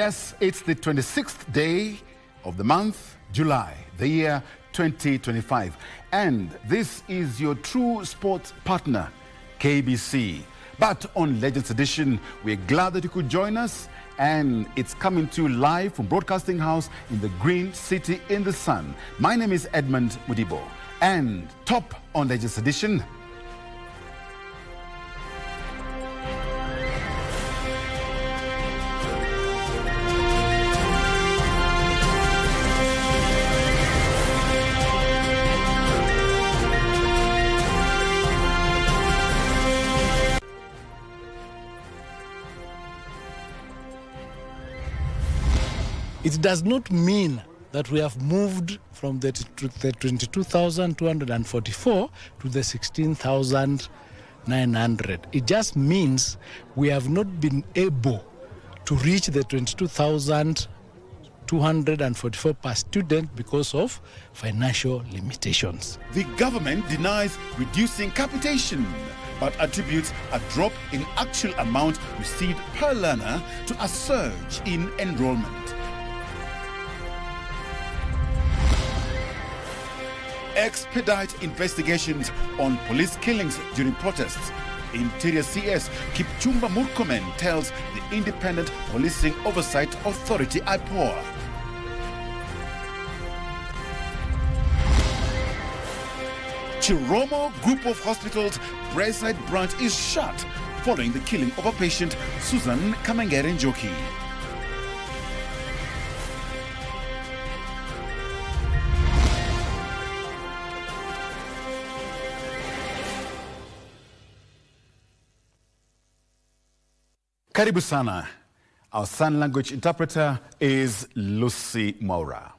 Yes, it's the 26th day of the month, July, the year 2025. And this is your true sports partner, KBC. But on Legends Edition, we're glad that you could join us. And it's coming to you live from Broadcasting House in the Green City in the Sun. My name is Edmund Mudibo. And top on Legends Edition, it does not mean that we have moved from the 22,244 to the 16,900. It just means we have not been able to reach the 22,244 per student because of financial limitations. the government denies reducing capitation, but attributes a drop in actual amount received per learner to a surge in enrollment. Expedite investigations on police killings during protests. Interior CS Kipchumba Murkomen tells the Independent Policing Oversight Authority IPOA. Chiromo Group of Hospitals Braeside branch is shut following the killing of a patient, Susan Kamengere Njoki. Karibu sana. Our sign language interpreter is Lucy Maura.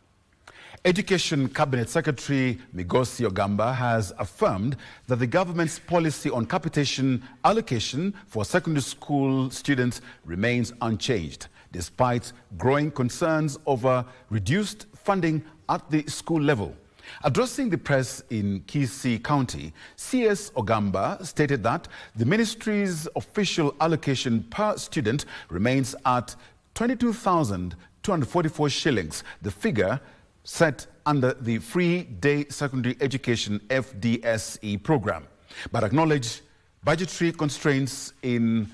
Education Cabinet Secretary Migosi Ogamba has affirmed that the government's policy on capitation allocation for secondary school students remains unchanged, despite growing concerns over reduced funding at the school level. Addressing the press in Kisii County, CS Ogamba stated that the ministry's official allocation per student remains at 22,244 shillings, the figure set under the Free Day Secondary Education FDSE program, but acknowledged budgetary constraints in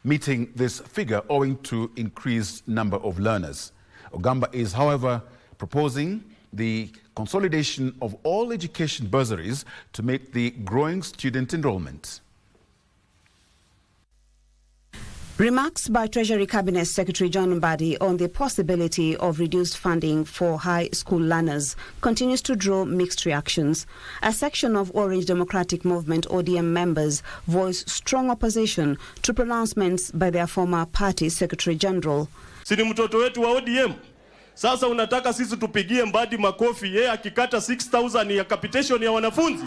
meeting this figure owing to increased number of learners. Ogamba is, however, proposing the consolidation of all education bursaries to meet the growing student enrollment. Remarks by Treasury Cabinet Secretary John Mbadi on the possibility of reduced funding for high school learners continues to draw mixed reactions. A section of Orange Democratic Movement ODM members voiced strong opposition to pronouncements by their former party Secretary General. Sini mtoto wetu wa ODM. Sasa unataka sisi tupigie Mbadi makofi yeye akikata 6,000 ya capitation ya wanafunzi?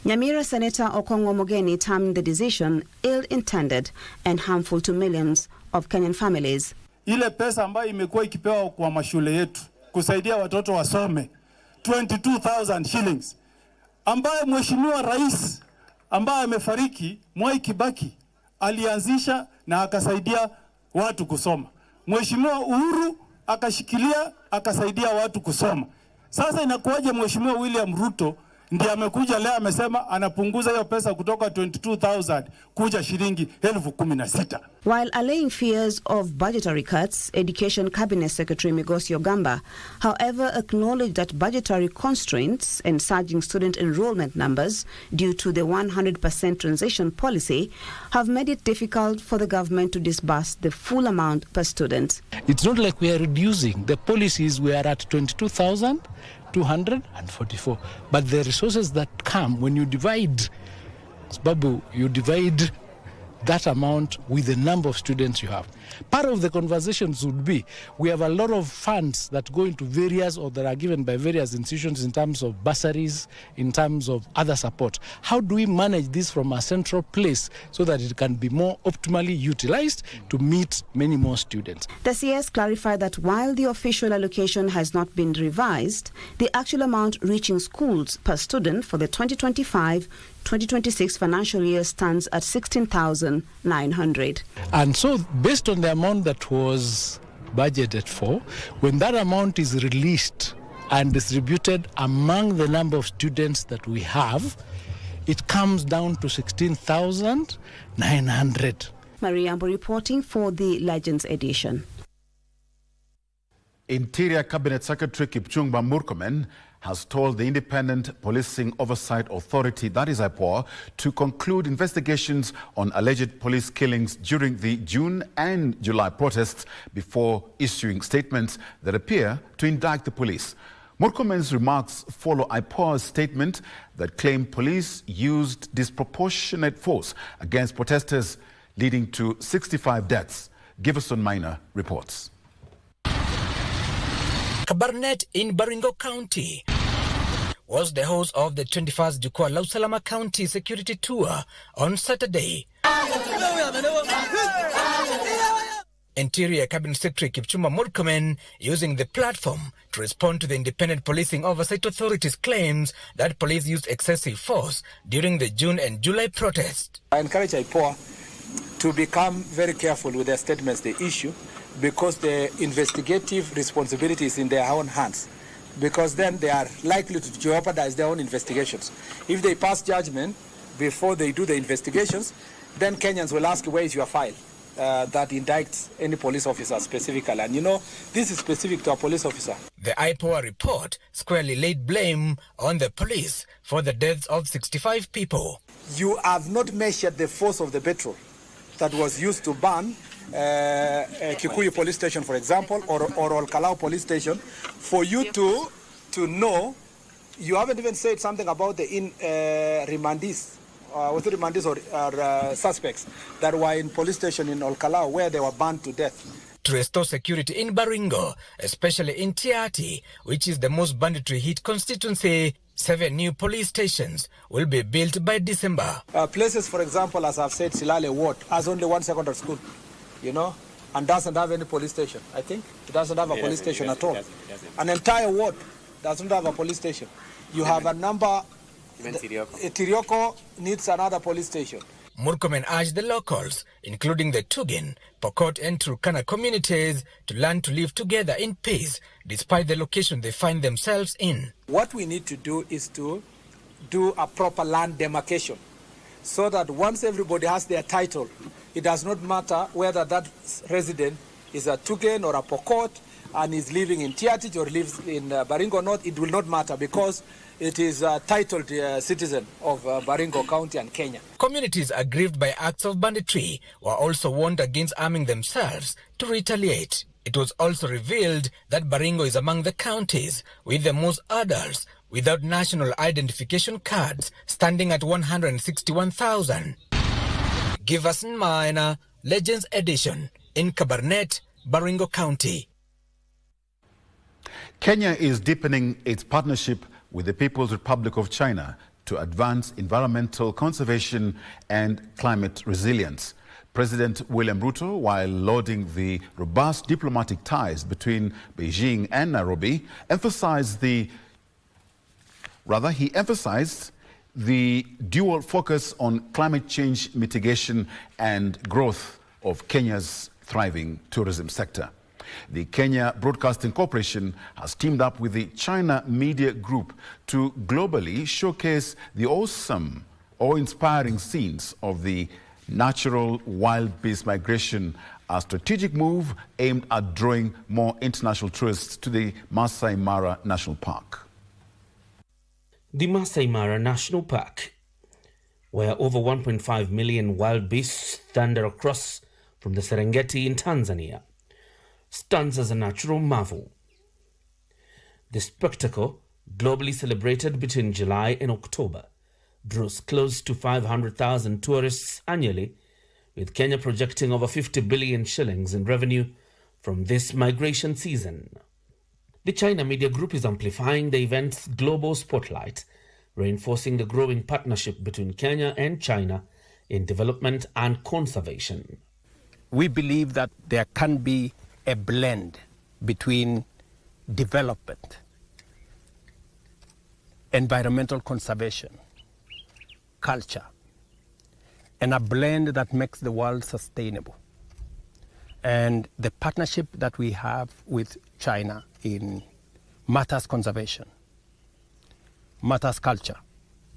Nyamira Senator Okong'o Mogeni termed the decision ill-intended and harmful to millions of Kenyan families. Ile pesa ambayo imekuwa ikipewa kwa mashule yetu kusaidia watoto wasome 22,000 shillings ambayo Mheshimiwa Rais ambaye amefariki Mwai Kibaki alianzisha na akasaidia watu kusoma. Mheshimiwa Uhuru akashikilia akasaidia watu kusoma. Sasa inakuwaje Mheshimiwa William Ruto ndiye amekuja leo amesema anapunguza hiyo pesa kutoka 22,000 kuja shilingi 16,000. While allaying fears of budgetary cuts, Education Cabinet Secretary Migosi Ogamba, however, acknowledged that budgetary constraints and surging student enrollment numbers due to the 100% transition policy have made it difficult for the government to disburse the full amount per student. It's not like we are reducing. The policies we are at 22,244. But the resources that come when you divide, Babu, you divide that amount with the number of students you have. Part of the conversations would be, we have a lot of funds that go into various or that are given by various institutions in terms of bursaries, in terms of other support. How do we manage this from a central place so that it can be more optimally utilized to meet many more students? The CS clarified that while the official allocation has not been revised, the actual amount reaching schools per student for the 2025-2026 financial year stands at 16,900. And so based on the amount that was budgeted for, when that amount is released and distributed among the number of students that we have, it comes down to 16,900. Mariambo reporting for the Legends edition. Interior Cabinet Secretary Kipchumba Murkomen has told the Independent Policing Oversight Authority, that is IPOA, to conclude investigations on alleged police killings during the June and July protests before issuing statements that appear to indict the police. Murkomen's remarks follow IPOA's statement that claimed police used disproportionate force against protesters, leading to 65 deaths. Giverson Minor reports. Kabarnet in Baringo County was the host of the 21st Jukwaa la Usalama County Security Tour on Saturday. Interior Cabinet Secretary Kipchumba Murkomen using the platform to respond to the Independent Policing Oversight Authority's claims that police used excessive force during the June and July protest. I encourage IPOA to become very careful with their statements they issue, because the investigative responsibility is in their own hands, because then they are likely to jeopardize their own investigations. If they pass judgment before they do the investigations, then Kenyans will ask, where is your file that indicts any police officer specifically? And you know, this is specific to a police officer. The IPOA report squarely laid blame on the police for the deaths of 65 people. You have not measured the force of the petrol that was used to burn Kikuyu police station, for example, or Olkalau police station, for you to know. You haven't even said something about the remandees, or suspects that were in police station in Olkalau, where they were burned to death. To restore security in Baringo, especially in Tiati, which is the most banditry hit constituency, 7 new police stations will be built by December. Places, for example, as I've said, Silale Ward has only one secondary school, you know, and doesn't have any police station. I think it doesn't have a police station at all. An entire ward doesn't have a police station. You have a number. Even Tirioko needs another police station. Murkomen urged the locals, including the Tugin, Pokot and Turkana communities, to learn to live together in peace, despite the location they find themselves in. What we need to do is to do a proper land demarcation, so that once everybody has their title, it does not matter whether that resident is a Tugen or a Pokot and is living in Tiatich or lives in Baringo North. It will not matter, because it is a titled citizen of Baringo County and Kenya. Communities aggrieved by acts of banditry were also warned against arming themselves to retaliate. It was also revealed that Baringo is among the counties with the most adults without national identification cards, standing at 161,000. Giverson Minor, Legends Edition, in Kabarnet, Baringo County. Kenya is deepening its partnership with the People's Republic of China to advance environmental conservation and climate resilience. President William Ruto, while lauding the robust diplomatic ties between Beijing and Nairobi, emphasized the dual focus on climate change mitigation and growth of Kenya's thriving tourism sector. The Kenya Broadcasting Corporation has teamed up with the China Media Group to globally showcase the awesome, awe-inspiring scenes of the natural wild beast migration, a strategic move aimed at drawing more international tourists to the Masai Mara National Park. The Masai Mara National Park, where over 1.5 million wild beasts thunder across from the Serengeti in Tanzania, stands as a natural marvel. The spectacle, globally celebrated between July and October, draws close to 500,000 tourists annually, with Kenya projecting over 50 billion shillings in revenue from this migration season. The China Media Group is amplifying the event's global spotlight, reinforcing the growing partnership between Kenya and China in development and conservation. We believe that there can be a blend between development, environmental conservation, culture, and a blend that makes the world sustainable. and the partnership that we have with China in matters conservation, matters culture,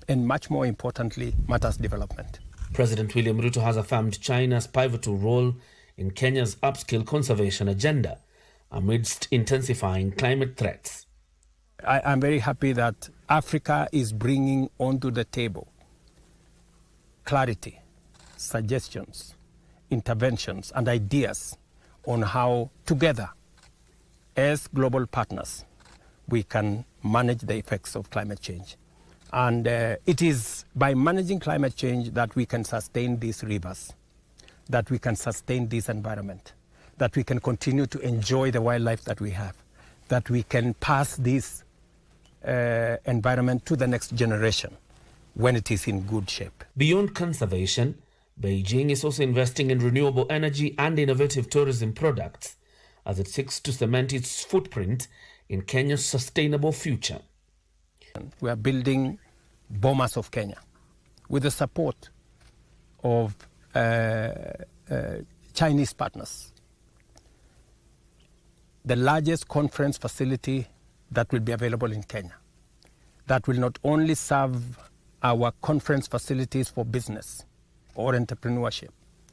and much more importantly, matters development. President William Ruto has affirmed China's pivotal role in Kenya's upscale conservation agenda amidst intensifying climate threats. I'm very happy that Africa is bringing onto the table clarity, suggestions, interventions, and ideas on how together, as global partners, we can manage the effects of climate change. And it is by managing climate change that we can sustain these rivers, that we can sustain this environment, that we can continue to enjoy the wildlife that we have, that we can pass this environment to the next generation when it is in good shape. Beyond conservation, Beijing is also investing in renewable energy and innovative tourism products as it seeks to cement its footprint in Kenya's sustainable future. We are building Bomas of Kenya with the support of Chinese partners. The largest conference facility that will be available in Kenya, that will not only serve our conference facilities for business or entrepreneurship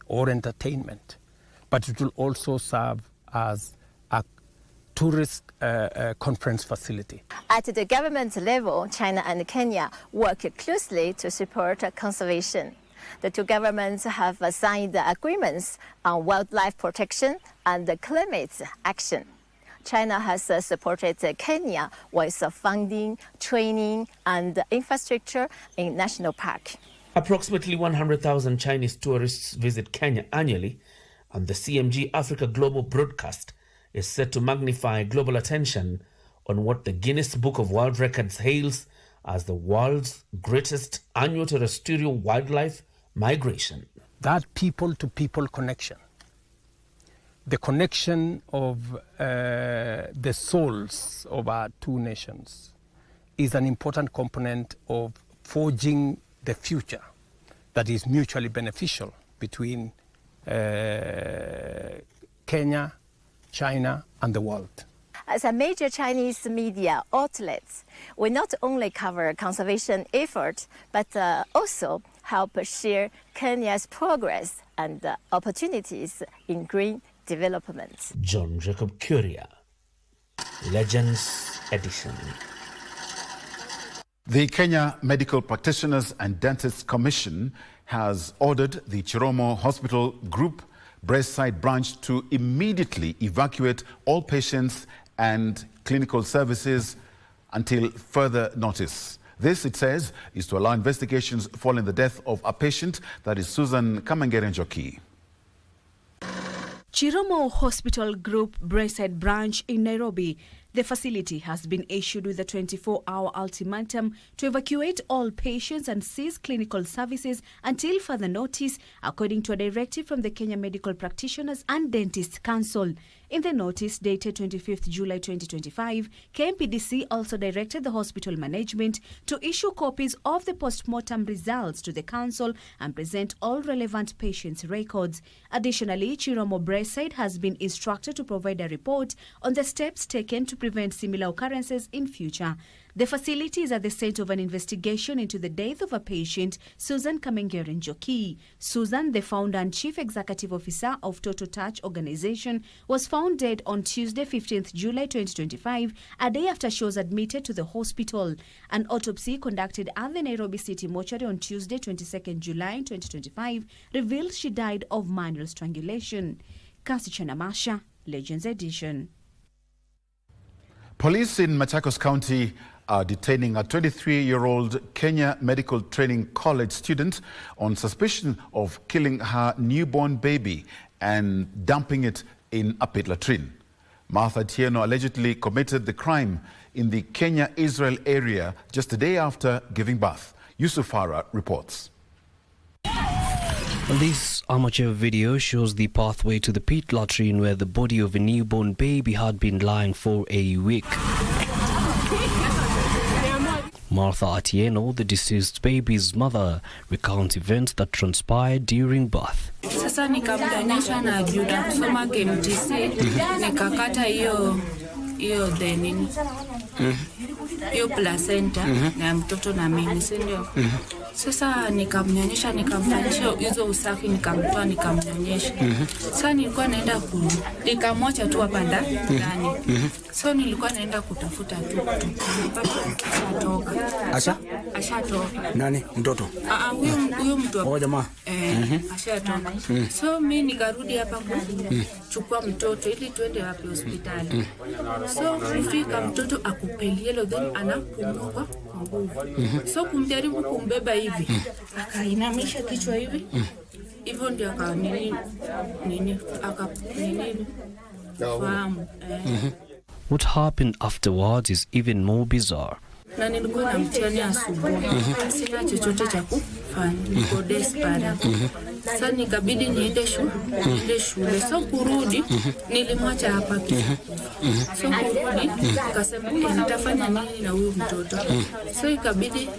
or entertainment, but it will also serve as a tourist conference facility. At the government level, China and Kenya work closely to support conservation. The two governments have signed agreements on wildlife protection and climate action. China has supported Kenya with funding, training, and infrastructure in national park. Approximately 100,000 Chinese tourists visit Kenya annually, and the CMG Africa Global broadcast is set to magnify global attention on what the Guinness Book of World Records hails as the world's greatest annual terrestrial wildlife migration. That people-to-people connection, the connection of the souls of our two nations, is an important component of forging the future that is mutually beneficial between Kenya, China, and the world. As a major Chinese media outlet, we not only cover conservation efforts, but also help share Kenya's progress and opportunities in green development. John Jacob Curia, Legends Edition. The Kenya Medical Practitioners and Dentists Commission has ordered the Chiromo Hospital Group Breastside branch to immediately evacuate all patients and clinical services until further notice. This, it says, is to allow investigations following the death of a patient, that is Susan Kamengere-Njoki. Chiromo Hospital Group Breastside branch in Nairobi. The facility has been issued with a 24-hour ultimatum to evacuate all patients and cease clinical services until further notice, according to a directive from the Kenya Medical Practitioners and Dentists Council. In the notice dated 25th July 2025, KMPDC also directed the hospital management to issue copies of the post-mortem results to the council and present all relevant patients' records. Additionally, Chiromo Breastside has been instructed to provide a report on the steps taken to prevent similar occurrences in future. The facility is at the center of an investigation into the death of a patient, Susan Kamengere-Njoki. Susan, the founder and chief executive officer of Total Touch organization, was found dead on Tuesday, 15th July 2025, a day after she was admitted to the hospital. An autopsy conducted at the Nairobi City Mortuary on Tuesday, 22nd July 2025, revealed she died of manual strangulation. Kasichana Masha, Legends Edition. Police in Machakos County are detaining a 23-year-old Kenya Medical Training College student on suspicion of killing her newborn baby and dumping it in a pit latrine. Martha Tieno allegedly committed the crime in the Kenya-Israel area just a day after giving birth. Yusuf Farah reports. This amateur video shows the pathway to the pit latrine where the body of a newborn baby had been lying for a week. Martha Atieno, the deceased baby's mother, recounts events that transpired during birth. Sasa nikamdanyesha na juda kusoma game TC, nikakata hiyo then hiyo placenta na mtoto na mimi, si ndio? Sasa nikamnyonyesha, nikamfanyisha hizo usafi, nikamtoa, nikamnyonyesha. Sasa nilikuwa naenda nikamwacha tu hapa ndani. So nilikuwa naenda kutafuta tu. Ashatoka. Ashatoka. Nani? Mtoto? Huyo mtu. Oh, jamaa. Ashatoka. So mimi nikarudi hapa kuchukua mtoto ili tuende wapi hospitali. So kufika mtoto akupelielo then anapumua kwa nguvu. So kumjaribu kumbeba hivi, akainamisha kichwa hivi. Hivyo ndio fahamu. What happened afterwards is even more bizarre. Na nilikuwa na mtihani asubuhi. Sina chochote cha kufanya. Niko desperate. Sasa nikabidi niende shule. So kurudi nilimwacha hapa kisha. So kurudi nikasema nitafanya nini na huyu mtoto. So ikabidi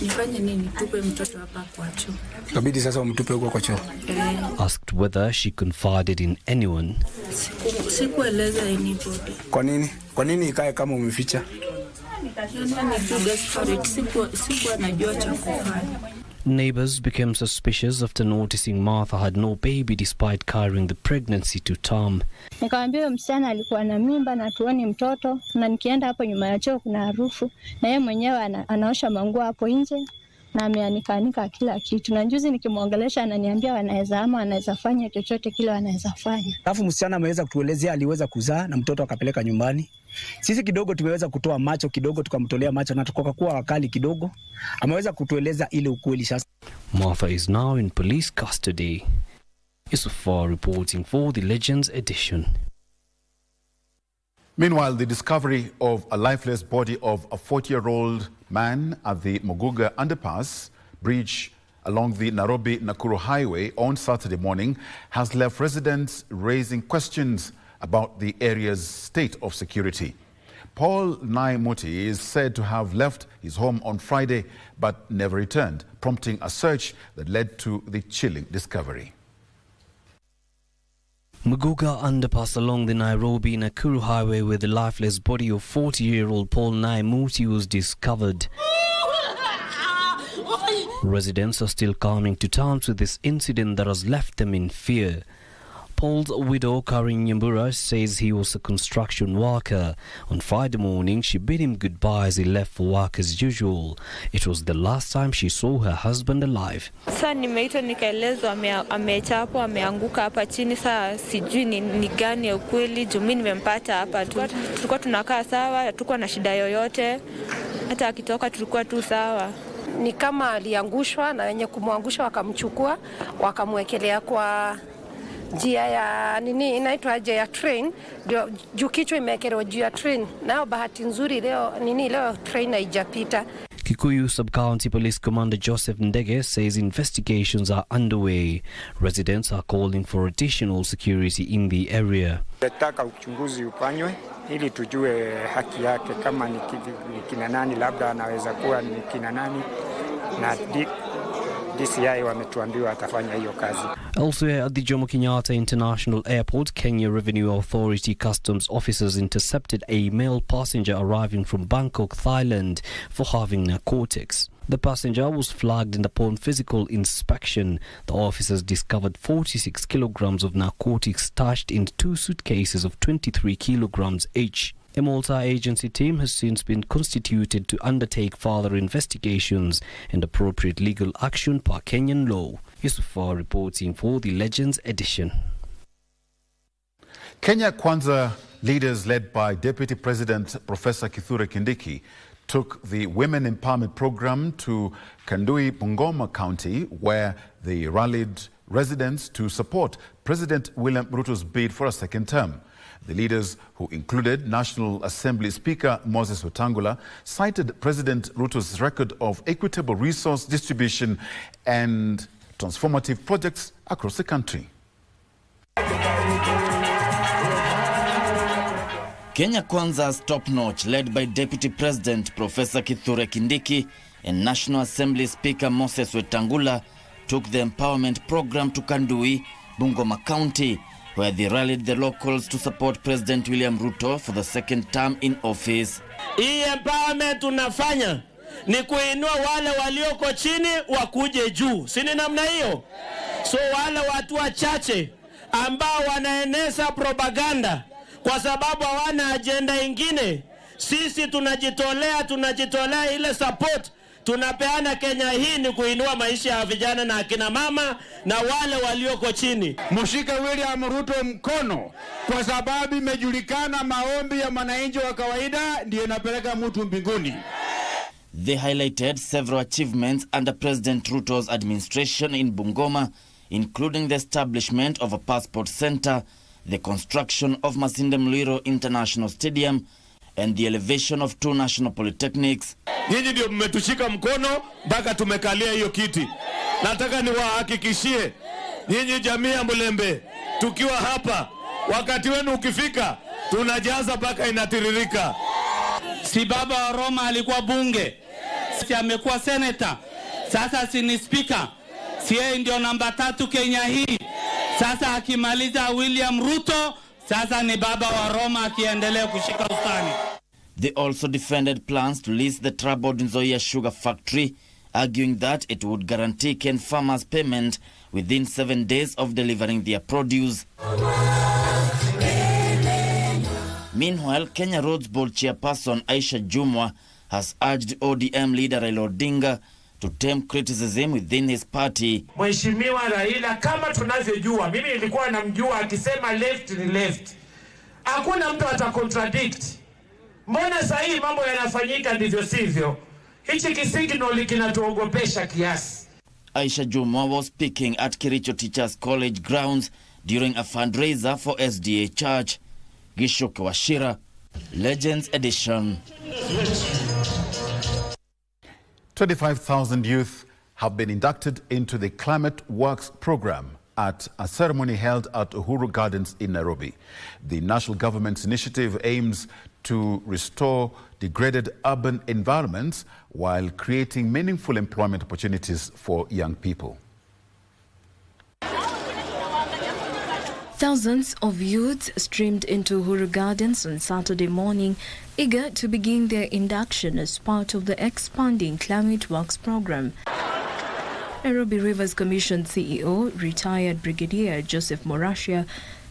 nifanye nini, tupe mtoto hapa kwa choo. Ikabidi sasa umtupe huko kwa choo. Asked whether she confided in anyone. Sikueleza anybody. Kwa nini ikae kama umeficha? Neighbors became suspicious after noticing Martha had no baby despite carrying the pregnancy to term. Nikamwambia msichana alikuwa na mimba na tuoni mtoto, na nikienda hapo nyuma ya choo kuna harufu, na yeye mwenyewe anaosha manguo hapo nje na ameanika kila kitu. Na juzi nikimwongelesha ananiambia wanaweza fanya chochote kile wanaweza fanya. Alafu msichana ameweza kutuelezea aliweza kuzaa na mtoto akapeleka nyumbani. Sisi kidogo tumeweza kutoa macho kidogo, tukamtolea macho na tukokuwa wakali kidogo. Ameweza kutueleza ile ukweli sasa. Martha is now in police custody. Isufa reporting for the Legends edition. Meanwhile, the discovery of a lifeless body of a 40-year-old man at the Muguga underpass bridge along the Nairobi-Nakuru highway on Saturday morning has left residents raising questions about the area's state of security. Paul Naimuti is said to have left his home on Friday but never returned, prompting a search that led to the chilling discovery. Muguga underpass along the Nairobi-Nakuru highway where the lifeless body of 40-year-old Paul Naimuti was discovered. Residents are still coming to terms with this incident that has left them in fear. Paul's widow, Karin Nyambura, says he was a construction worker. On Friday morning, she bid him goodbye as he left for work as usual. It was the last time she saw her husband alive. Sasa nimeitwa nikaelezwa amechapwa, ameanguka hapa chini. Sasa sijui ni gani ya ukweli, juu mimi nimempata hapa tu. Tulikuwa tunakaa sawa, tulikuwa na shida yoyote. Hata akitoka tulikuwa tu sawa. Ni kama aliangushwa na wenye kumwangusha wakamchukua, wakamwekelea kwa njia ya inaitwa ya train, juu kichwa imewekelewa juu ya train. Nao bahati nzuri leo train haijapita. Kikuyu Sub-County Police Commander Joseph Ndege says investigations are underway. Residents are calling for additional security in the area. Nataka uchunguzi ufanywe ili tujue haki yake, kama ni kina nani, labda anaweza kuwa ni kina nani, na DCI wametuambiwa atafanya hiyo kazi. Elsewhere at the Jomo Kenyatta International Airport, Kenya Revenue Authority customs officers intercepted a male passenger arriving from Bangkok, Thailand for having narcotics. The passenger was flagged, and upon physical inspection, the officers discovered 46 kilograms of narcotics stashed in 2 suitcases of 23 kilograms each. A multi-agency team has since been constituted to undertake further investigations and appropriate legal action per Kenyan law. Yusufa reporting for the Legends edition. Kenya Kwanza leaders led by Deputy President Professor Kithure Kindiki took the Women Empowerment Program to Kandui, Bungoma County, where they rallied residents to support President William Ruto's bid for a second term. The leaders, who included National Assembly Speaker Moses Wetangula, cited President Ruto's record of equitable resource distribution and transformative projects across the country. Kenya Kwanza's top-notch, led by Deputy President Professor Kithure Kindiki and National Assembly Speaker Moses Wetangula, took the empowerment program to Kandui, Bungoma County, where they rallied the locals to support President William Ruto for the second term in office. Hii empowerment tunafanya ni kuinua wale walioko chini wakuje juu. Si ni namna hiyo? So wale watu wachache ambao wanaeneza propaganda kwa sababu hawana agenda ingine, sisi tunajitolea ile support tunapeana Kenya hii ni kuinua maisha ya vijana na akina mama na wale walioko chini. Mshike William Ruto mkono kwa sababu imejulikana maombi ya mwananchi wa kawaida ndio inapeleka mtu mbinguni. They highlighted several achievements under President Ruto's administration in Bungoma, including the establishment of a passport center, the construction of Masinde Muliro International Stadium, and the elevation of 2 national polytechnics. Nyinyi ndio mmetushika mkono mpaka tumekalia hiyo kiti. Nataka niwahakikishie nyinyi jamii ya Mulembe, tukiwa hapa wakati wenu ukifika tunajaza mpaka inatiririka. Si baba wa Roma alikuwa bunge, si amekuwa senator, sasa si ni speaker, si yeye ndio namba 3 Kenya hii. Sasa akimaliza William Ruto, sasa ni baba wa Roma akiendelea kushika usani. They also defended plans to lease the troubled Nzoia sugar factory, arguing that it would guarantee Ken farmers payment within 7 days of delivering their produce. Meanwhile, Kenya Roads Board chairperson Aisha Jumwa has urged ODM leader Raila Odinga to tame criticism within his party. Mheshimiwa Raila, kama tunavyojua, mimi nilikuwa namjua akisema left ni left. Hakuna mtu atacontradict. Mbona sasa hii mambo yanafanyika ndivyo sivyo? Hichi kisignal kinatuogopesha kiasi. Aisha Jumwa was speaking at Kericho Teachers College grounds during a fundraiser for SDA Church. Gishoke Washira, Legends Edition. 25,000 youth have been inducted into the Climate Works program at a ceremony held at Uhuru Gardens in Nairobi. The national government's initiative aims to restore degraded urban environments while creating meaningful employment opportunities for young people. Thousands of youths streamed into Uhuru Gardens on Saturday morning, eager to begin their induction as part of the expanding Climate Works program. Nairobi Rivers Commission CEO, retired Brigadier Joseph Morashia,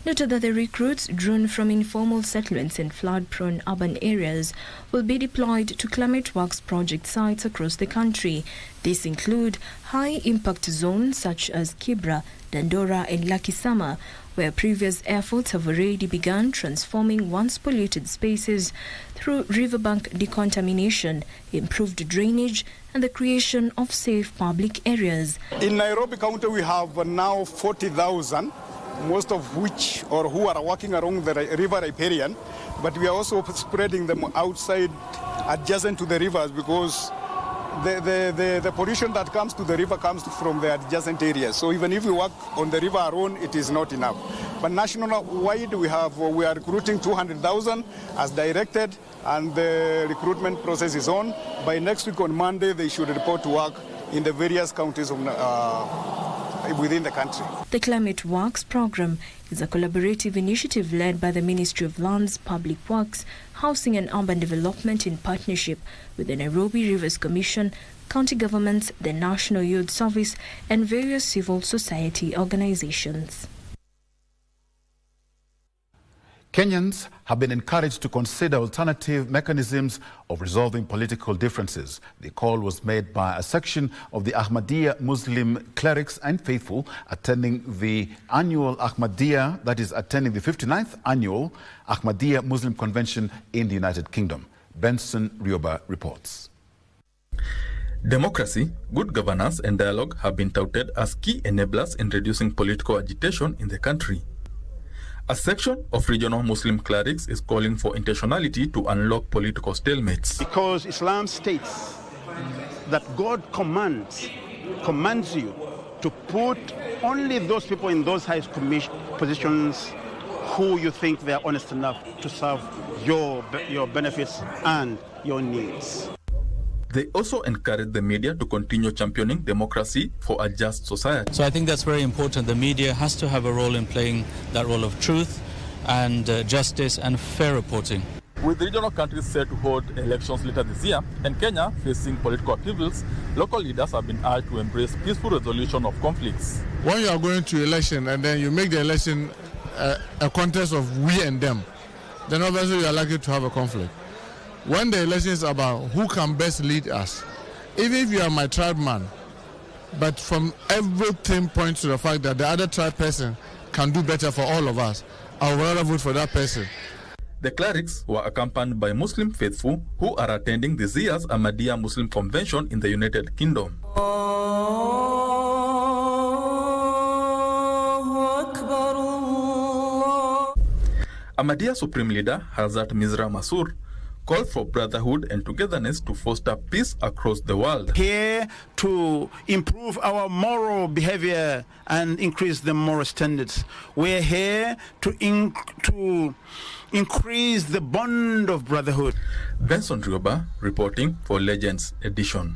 noted that the recruits drawn from informal settlements and flood-prone urban areas will be deployed to Climate Works project sites across the country. These include high-impact zones such as Kibra, Dandora and Lakisama, where previous efforts have already begun transforming once polluted spaces through riverbank decontamination, improved drainage, and the creation of safe public areas. In Nairobi County, we have now 40,000, most of which or who are working along the river riparian, but we are also spreading them outside, adjacent to the rivers, because the pollution that comes to the river comes from the adjacent areas. So even if we work on the river alone, it is not enough. But national-wide, we are recruiting 200,000 as directed, and the recruitment process is on. By next week on Monday, they should report to work in the various counties of within the country. The Climate Works program is a collaborative initiative led by the Ministry of Lands, Public Works, Housing and Urban Development in partnership with the Nairobi Rivers Commission, county governments, the National Youth Service, and various civil society organizations. Kenyans have been encouraged to consider alternative mechanisms of resolving political differences. The call was made by a section of the Ahmadiyya Muslim clerics and faithful attending the annual Ahmadiyya, that is attending the 59th annual Ahmadiyya Muslim Convention in the United Kingdom. Benson Rioba reports. Democracy, good governance and dialogue have been touted as key enablers in reducing political agitation in the country. A section of regional Muslim clerics is calling for intentionality to unlock political stalemates. Because Islam states that God commands you to put only those people in those high positions who you think they are honest enough to serve your benefits and your needs. They also encourage the media to continue championing democracy for a just society. So I think that's very important. The media has to have a role in playing that role of truth and justice and fair reporting. With regional countries set to hold elections later this year, and Kenya facing political upheavals, local leaders have been urged to embrace peaceful resolution of conflicts. When you are going to election and then you make the election a contest of we and them, then obviously you are likely to have a conflict. When the election is about who can best lead us, even if you are my tribe man, but from everything points to the fact that the other tribe person can do better for all of us, I would rather vote for that person. The clerics were accompanied by Muslim faithful who are attending this year's Ahmadiyya Muslim Convention in the United Kingdom. Ahmadiyya Supreme Leader Hazrat Mizra Masur called for brotherhood and togetherness to foster peace across the world. Here to improve our moral behavior and increase the moral standards. We're here to increase the bond of brotherhood. Benson Rioba reporting for Legends Edition.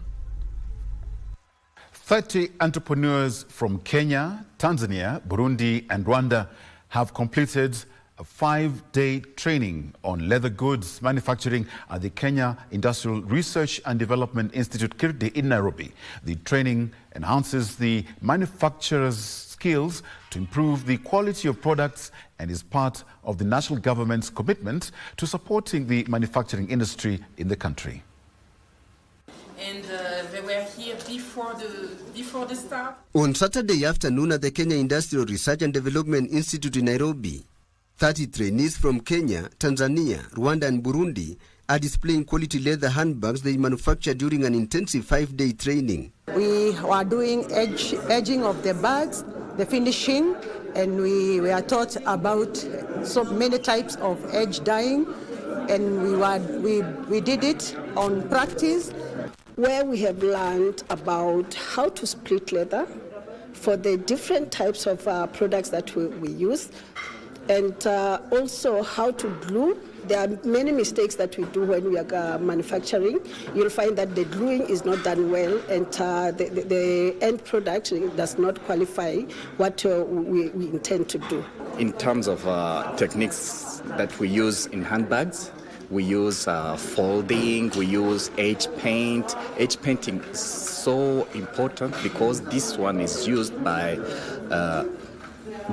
30 entrepreneurs from Kenya, Tanzania, Burundi, and Rwanda have completed a 5-day training on leather goods manufacturing at the Kenya Industrial Research and Development Institute, KIRDI, in Nairobi. The training enhances the manufacturers' skills to improve the quality of products and is part of the national government's commitment to supporting the manufacturing industry in the country. And they were here before the start. On Saturday afternoon at the Kenya Industrial Research and Development Institute in Nairobi, 30 trainees from Kenya, Tanzania, Rwanda and Burundi are displaying quality leather handbags they manufactured during an intensive 5-day training. We are doing edging of the bags, the finishing, and we were taught about so many types of edge dyeing, and we did it on practice, where we have learned about how to split leather for the different types of products that we use, and also how to glue. There are many mistakes that we do when we are manufacturing. You'll find that the gluing is not done well, and the end product does not qualify what we intend to do. In terms of techniques that we use in handbags, we use folding, we use edge paint. Edge painting is so important because this one is used by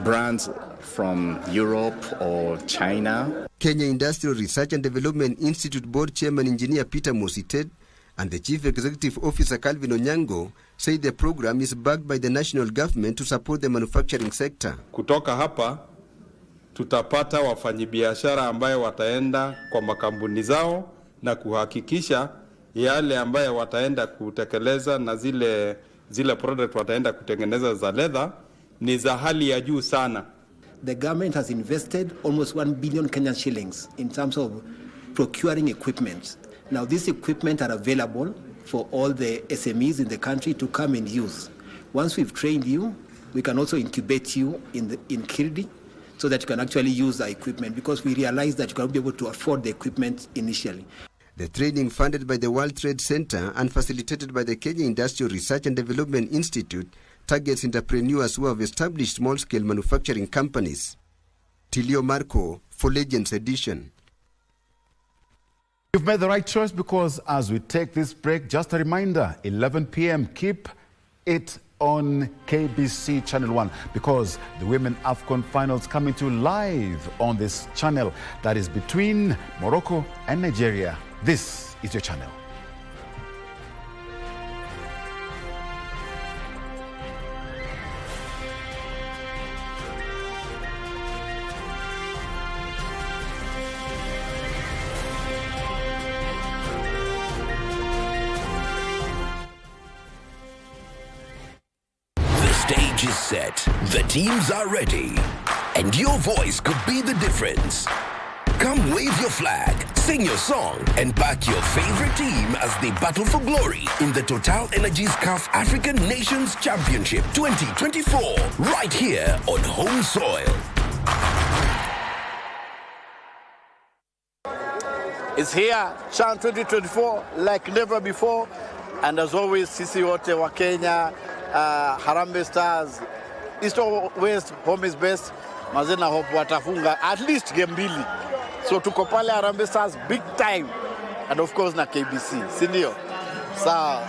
brands from Europe or China. Kenya Industrial Research and Development Institute Board Chairman Engineer Peter Mosited and the Chief Executive Officer Calvin Onyango say the program is backed by the national government to support the manufacturing sector. Kutoka hapa tutapata wafanyabiashara ambayo wataenda kwa makampuni zao na kuhakikisha yale ambayo wataenda kutekeleza na zile product wataenda kutengeneza za leather ni za hali ya juu sana. The government has invested almost 1 billion Kenyan shillings in terms of procuring equipment. Now, this equipment are available for all the SMEs in the country to come and use. Once we've trained you, we can also incubate you in KIRDI so that you can actually use the equipment, because we realize that you cannot be able to afford the equipment initially. The training, funded by the World Trade Center and facilitated by the Kenya Industrial Research and Development Institute, targets entrepreneurs who have established small-scale manufacturing companies. Tilio Marco for Legends Edition. You've made the right choice, because as we take this break, just a reminder, 11 p.m., keep it on KBC Channel 1, because the Women AFCON Finals coming to live on this channel that is between Morocco and Nigeria. This is your channel. Stage is set, the teams are ready, and your voice could be the difference. Come wave your flag, sing your song, and back your favorite team as they battle for glory in the Total Energies CAF African Nations Championship 2024, right here on home soil. is here, Chan 2024, like never before. And as always, sisi wote wa Kenya, Harambee Stars, East or West, home is best. Mazena hope watafunga at least game mbili. So tuko pale Harambee Stars big time. And of course na KBC, si ndio? Sawa.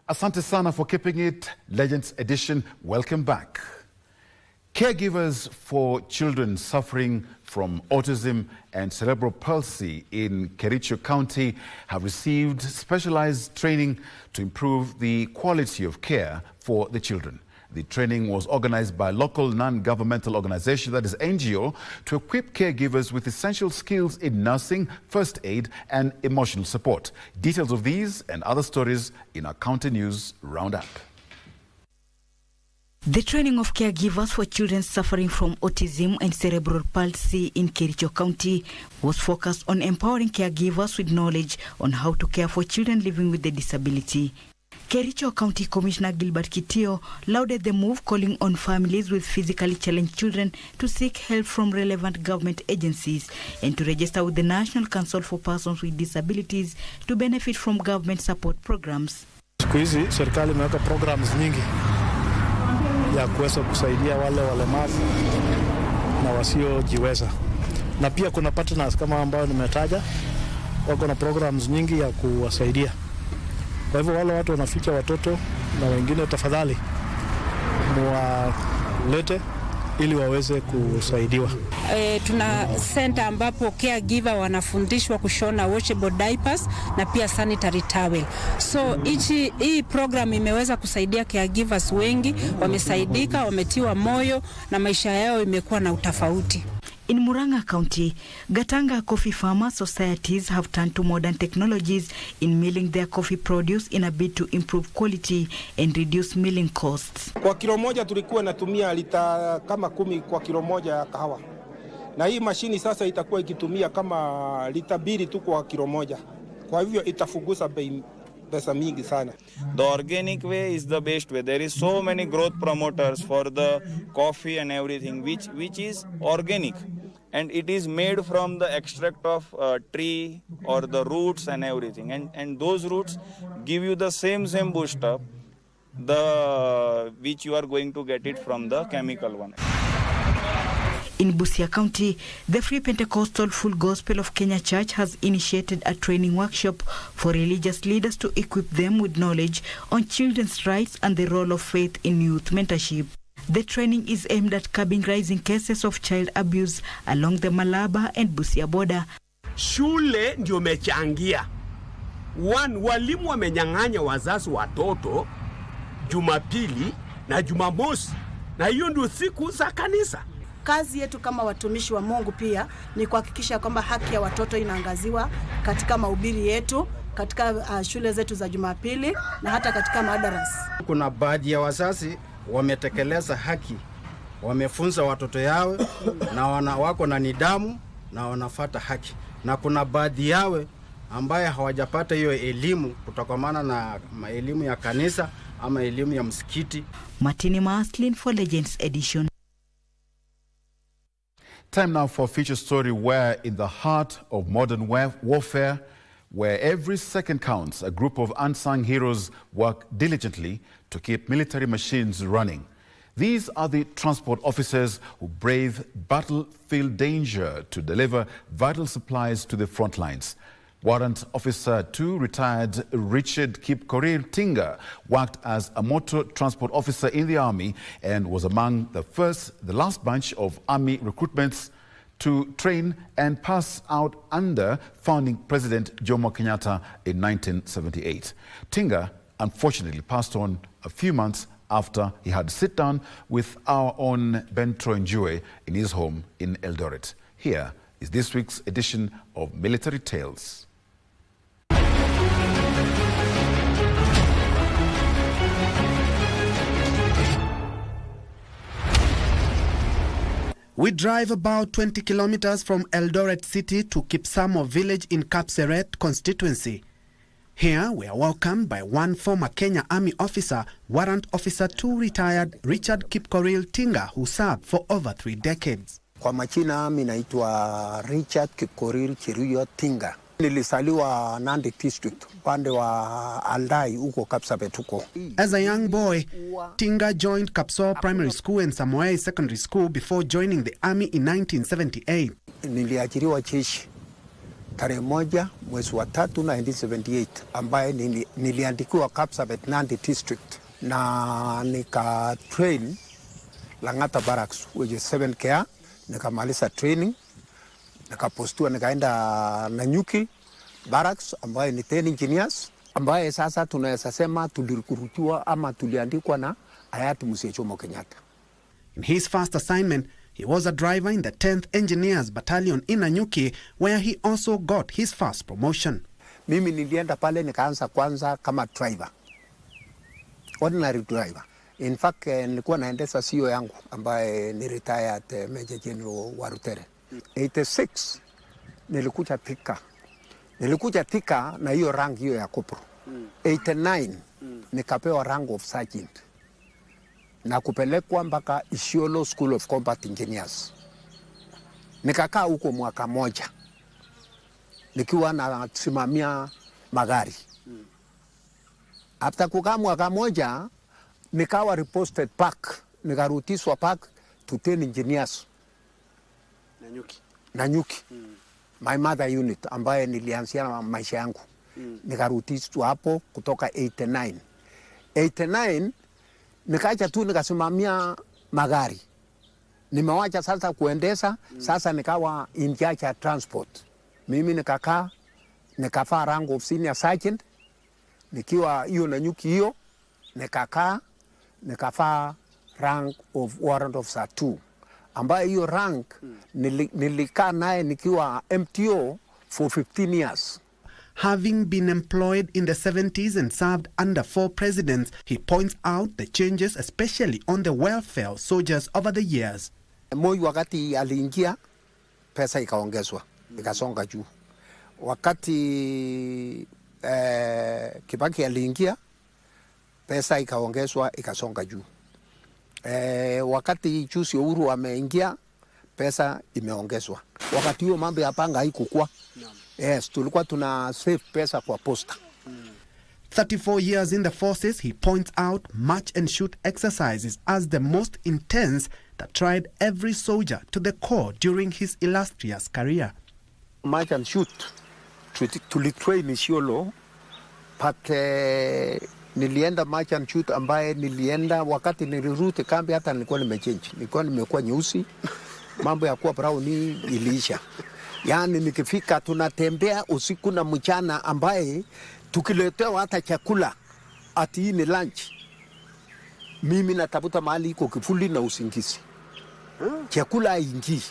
Asante sana for keeping it. Legends Edition, welcome back. Caregivers for children suffering from autism and cerebral palsy in Kericho County have received specialized training to improve the quality of care for the children. The training was organized by a local non-governmental organization, that is NGO, to equip caregivers with essential skills in nursing, first aid and emotional support. Details of these and other stories in our County News Roundup. The training of caregivers for children suffering from autism and cerebral palsy in Kericho County was focused on empowering caregivers with knowledge on how to care for children living with the disability. Kericho County Commissioner Gilbert Kitio lauded the move, calling on families with physically challenged children to seek help from relevant government agencies and to register with the National Council for Persons with Disabilities to benefit from government support programs. Siku hizi serikali imeweka programs nyingi ya kuweza kusaidia wale walemavu na wasiojiweza. Na pia kuna partners kama ambao nimetaja, wako na programs nyingi ya kuwasaidia. Kwa hivyo wale watu wanaficha watoto na wengine, tafadhali muwalete ili waweze kusaidiwa. Tuna center ambapo caregiver wanafundishwa kushona washable diapers na pia sanitary towel. So hii program imeweza kusaidia caregivers wengi, wamesaidika, wametiwa moyo na maisha yao imekuwa na utofauti. In Murang'a County, Gatanga coffee farmer societies have turned to modern technologies in milling their coffee produce in a bid to improve quality and reduce milling costs. Kwa kilo moja tulikuwa natumia lita kama 10 kwa kilo moja ya kahawa. Na hii mashini sasa itakuwa ikitumia kama lita 2 tu kwa kilo moja. Kwa hivyo itafugusa pesa mingi sana. The organic way is the best way. There is so many growth promoters for the coffee and everything which is organic, and it is made from the extract of tree or the roots and everything, and those roots give you the same booster which you are going to get it from the chemical one. In Busia County, the Free Pentecostal Full Gospel of Kenya Church has initiated a training workshop for religious leaders to equip them with knowledge on children's rights and the role of faith in youth mentorship. The training is aimed at curbing rising cases of child abuse along the Malaba and Busia border. Shule ndio mechangia. Walimu wamenyang'anya wazazi watoto Jumapili na Jumamosi, na hiyo ndio siku za kanisa. Kazi yetu kama watumishi wa Mungu pia ni kuhakikisha kwamba haki ya watoto inaangaziwa katika mahubiri yetu, katika shule zetu za Jumapili na hata katika madarasa. Kuna baadhi ya wazazi wametekeleza haki, wamefunza watoto yao na wako na nidhamu na wanafuata haki. Na kuna baadhi yao ambaye hawajapata hiyo elimu kutokana na elimu ya kanisa ama elimu ya msikiti. Martini Maslin for Legends Edition. Time now for a feature story where in the heart of modern warfare, where every second counts, a group of unsung heroes work diligently to keep military machines running. These are the transport officers who brave battlefield danger to deliver vital supplies to the front lines. Warrant Officer 2, retired Richard Kipkorir Tinga, worked as a motor transport officer in the Army and was among the last bunch of Army recruitments to train and pass out under founding President Jomo Kenyatta in 1978. Tinga unfortunately passed on a few months after he had to sit down with our own Ben Troy in his home in Eldoret. Here is this week's edition of Military Tales. We drive about 20 kilometers from Eldoret City to Kipsamo village in Kapseret constituency. Here we are welcomed by one former Kenya Army officer, Warrant Officer 2 retired Richard Kipkoril Tinga, who served for over 3 decades. Kwa majina mimi naitwa Richard Kipkoril Cheruiyot Tinga. Nilisaliwa Nandi district, pande wa Aldai huko Kapsabet huko. As a young boy, Tinga joined Kapso Primary School and Samoei Secondary School before joining the army in 1978. Niliajiriwa jeshi tarehe 1 mwezi wa 3 1978, ambaye niliandikiwa Kapsabet Nandi district na nika train Langata Barracks which is 7 care. Nikamaliza training, nikapostiwa nikaenda Nanyuki Barracks ambaye ni 10 engineers, ambaye sasa tunaweza sema tulikurutiwa ama tuliandikwa na hayati Mzee Jomo Kenyatta. In his first assignment, he was a driver in the 10th Engineers Battalion in Nanyuki, where he also got his first promotion. Mimi nilienda pale nikaanza kwanza kama driver, ordinary driver. In fact, nilikuwa naendesha CEO yangu ambaye ni retired Major General Warutere. 86 nilikuja Thika na hiyo rank hiyo ya corporal. 89 nikapewa rank of sergeant na kupelekwa mpaka Isiolo School of Combat Engineers. Nikakaa huko mwaka moja nikiwa nasimamia magari. After kukaa mwaka moja nikawa reposted back, nikarutishwa back to 10 engineers Nanyuki. My mother unit ambaye nilianzia na maisha yangu. Nikarutishwa hapo kutoka 89 nikaja tu nikasimamia magari. Nimewacha sasa kuendesha, sasa nikawa in charge ya transport. Mimi nikafaa rank of senior sergeant, nikiwa hiyo Nanyuki hiyo, nikafaa rank of warrant officer 2, ambayo hiyo rank nilikaa naye nikiwa MTO for 15 years. Having been employed in the 70s and served under 4 presidents, he points out the changes, especially on the welfare of soldiers over the years. Moi wakati aliingia, pesa ikaongezwa, ikasonga juu. Wakati Kibaki aliingia, pesa ikaongezwa, ikasonga juu. Wakati Jusi Uhuru ameingia, pesa imeongezwa. Wakati huo mambo ya panga haikukua. Yes, tulikuwa tuna save pesa kwa posta. 34 years in the forces, he points out march and shoot exercises as the most intense that tried every soldier to the core during his illustrious career. March and shoot tulitrain Isiolo, but nilienda march and shoot ambaye nilienda wakati nilirudi kambi, hata nilikuwa nimechange, nilikuwa nimekuwa nyeusi, mambo ya kuwa brown iliisha. Yani nikifika tunatembea usiku na mchana, ambaye tukiletewa hata chakula ati hii ni lunch, mimi natafuta mahali iko kifuli na usingizi. Chakula haingii,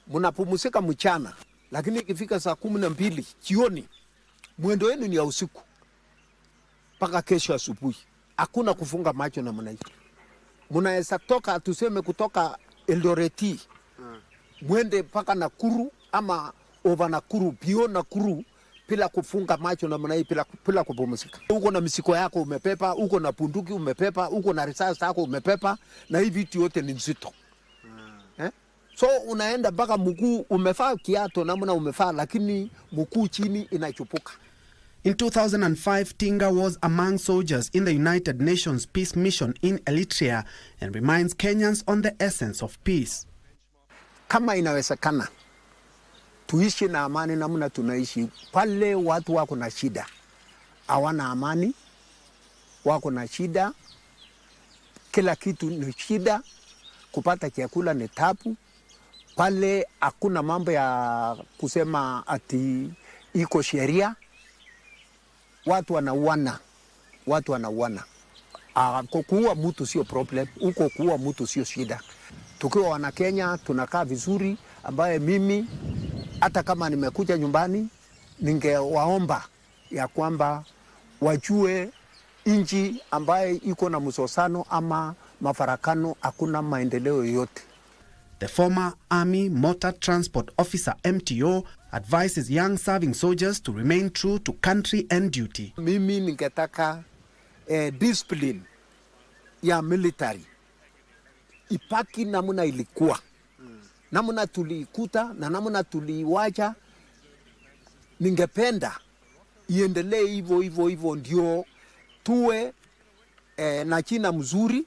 mnapumzika mchana, lakini ikifika saa 12 jioni mwendo wenu ni ya usiku mpaka kesho asubuhi. Hakuna kufunga macho na mnaii. Mnaweza toka, tuseme kutoka Eldoreti mwende mpaka Nakuru ama over Nakuru, bio Nakuru, bila kufunga macho na mnaii, bila kupumzika. Uko na misiko yako umepepa, uko na punduki umepepa, uko na risasi yako umepepa, na hivi vitu yote ni nzito. So unaenda mpaka mguu umefaa kiato namna umefaa, lakini mguu chini inachupuka. In 2005, Tinga was among soldiers in the United Nations Peace Mission in Eritrea and reminds Kenyans on the essence of peace. Kama inawezekana tuishi na amani namna tunaishi, pale watu wako na shida, hawana amani, wako na shida, kila kitu ni shida, kupata chakula ni tabu, pale hakuna mambo ya kusema ati iko sheria, watu wanauana. Kuua mtu sio problem, uko kuua mtu sio shida. Tukiwa wana Kenya tunakaa vizuri, ambaye mimi hata kama nimekuja nyumbani ningewaomba ya kwamba wajue inji ambaye iko na msosano ama mafarakano, hakuna maendeleo yoyote. The former Army Motor Transport Officer MTO advises young serving soldiers to remain true to country and duty. Mimi ningetaka discipline ya military ipaki namuna ilikuwa. Namuna tulikuta na namuna tuliwacha, ningependa iendelee hivyo ndio tuwe na china mzuri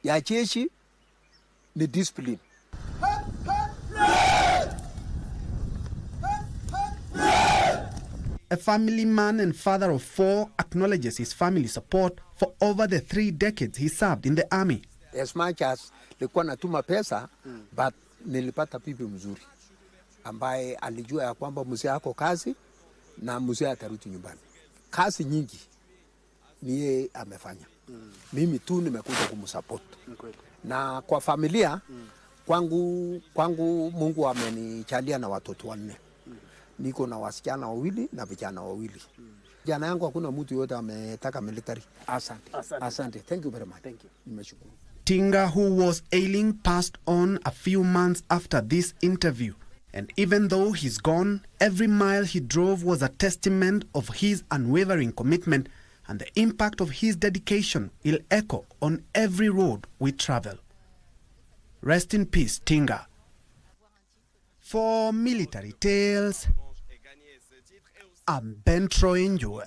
ya jeshi ni discipline. A family man and father of 4 acknowledges his family support for over the 3 decades he served in the army. As much as nilikuwa natuma pesa, but nilipata bibi mzuri ambaye alijua ya kwamba mzee ako kazi na mzee atarudi nyumbani. Kazi nyingi ni yeye amefanya. Mimi tu nimekuja kumsupport. Na kwa familia kwangu Mungu amenijalia na watoto 4. Niko na wasichana 2 na vijana 2. Jana yangu hakuna mtu yote ametaka military. Asante. Thank you very much. Thank you. Nimeshukuru. Tinga, who was ailing, passed on a few months after this interview. And even though he's gone, every mile he drove was a testament of his unwavering commitment, and the impact of his dedication will echo on every road we travel. Rest in peace, Tinga. For Military Tales, I'm Ben Troy Njue.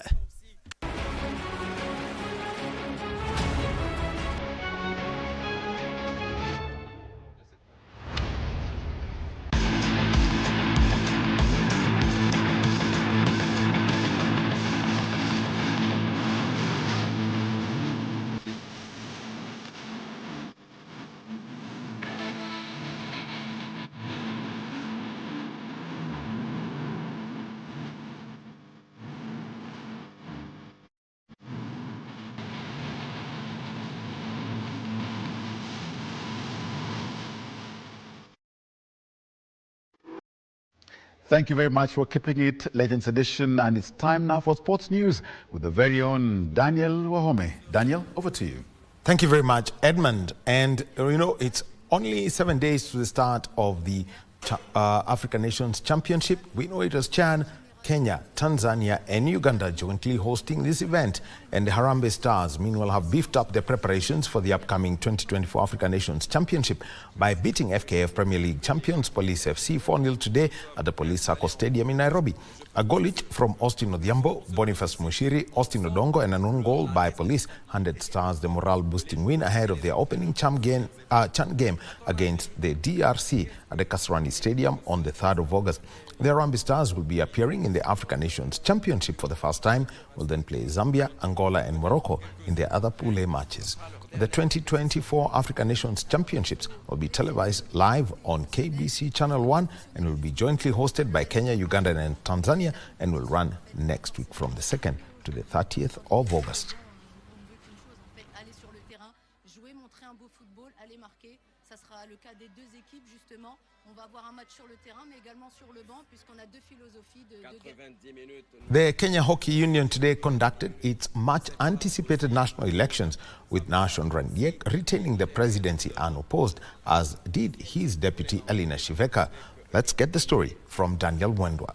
Thank you very much for keeping it Legends Edition, and it's time now for sports news with the very own Daniel Wahome. Daniel, over to you. Thank you very much, Edmund. And it's only 7 days to the start of the African Nations Championship. We know it was Chan, Kenya, Tanzania and Uganda jointly hosting this event, and the Harambee Stars meanwhile have beefed up their preparations for the upcoming 2024 African Nations Championship by beating FKF Premier League champions Police FC 4-0 today at the Police Sacco Stadium in Nairobi. A goal each from Austin Odhiambo, Boniface Mushiri, Austin Odongo and an own goal by Police handed Stars the morale-boosting win ahead of their opening CHAN game against the DRC at the Kasarani Stadium on the 3rd of August. The Harambee Stars will be appearing in the African Nations Championship for the first time, will then play Zambia, Angola and Morocco in their other Pool A matches. The 2024 African Nations Championships will be televised live on KBC Channel 1 and will be jointly hosted by Kenya, Uganda and Tanzania, and will run next week from the 2nd to the 30th of August. The Kenya Hockey Union today conducted its much anticipated national elections, with Nashon Randiek retaining the presidency unopposed, as did his deputy Elina Shiveka. Let's get the story from Daniel Mwendwa.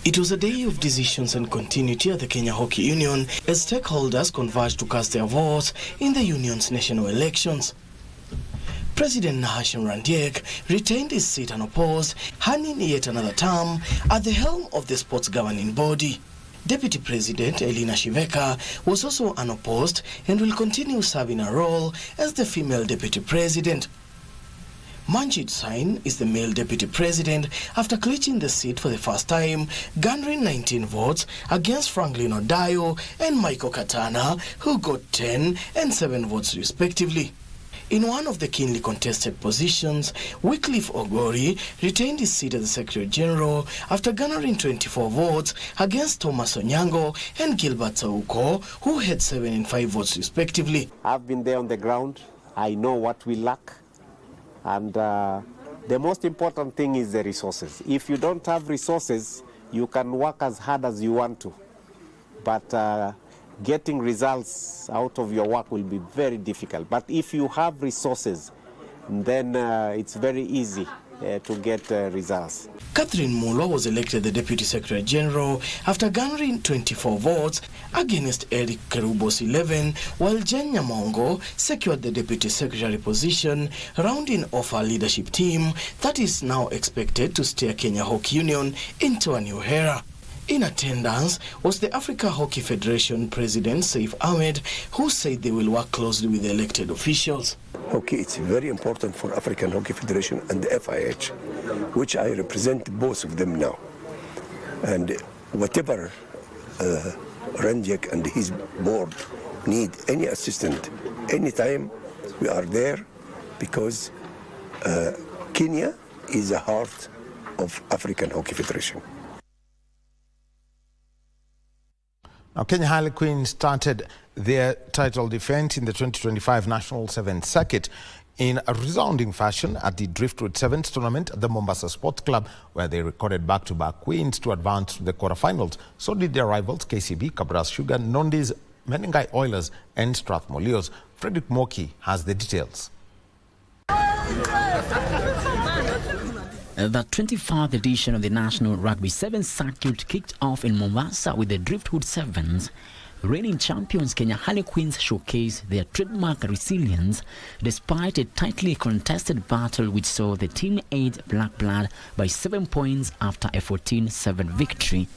It was a day of decisions and continuity at the Kenya Hockey Union as stakeholders converged to cast their votes in the union's national elections. President Nashon Randiek retained his seat unopposed, handing yet another term at the helm of the sports governing body. Deputy President Elina Shiveka was also unopposed and will continue serving a role as the female deputy president. Manjit Sain is the male deputy president after clinching the seat for the first time, garnering 19 votes against Franklin Odayo and Michael Katana, who got 10 and 7 votes respectively. In one of the keenly contested positions, Wycliffe Ogori retained his seat as the Secretary General after garnering 24 votes against Thomas Onyango and Gilbert Sauko, who had 7 and 5 votes respectively. I've been there on the ground. I know what we lack. And the most important thing is the resources. If you don't have resources, you can work as hard as you want to. But getting results out of your work will be very difficult. But if you have resources, then it's very easy to get results. Catherine Mulo was elected the Deputy Secretary General after garnering 24 votes against Eric Kerubo's 11, while Jen Nyamongo secured the Deputy Secretary position, rounding off her leadership team that is now expected to steer Kenya Hockey Union into a new era. In attendance was the Africa Hockey Federation President Saif Ahmed, who said they will work closely with the elected officials. Hockey, it's very important for African Hockey Federation and the FIH, which I represent both of them now. And whatever Ranjak and his board need any assistance, anytime, we are there, because Kenya is the heart of African Hockey Federation. Now, Kenya Harlequins started their title defense in the 2025 National Sevens Circuit in a resounding fashion at the Driftwood Sevens tournament at the Mombasa Sports Club, where they recorded back-to-back wins to advance to the quarterfinals. So did their rivals KCB, Kabras Sugar, Nondi's, Menengai Oilers and Strathmore Leos. Frederick Moki has the details. The 24th edition of the National Rugby Sevens Circuit kicked off in Mombasa with the Driftwood Sevens. Reigning champions Kenya Harlequins showcased their trademark resilience despite a tightly contested battle which saw the team aid Black Blood by 7 points after a 14-7 victory.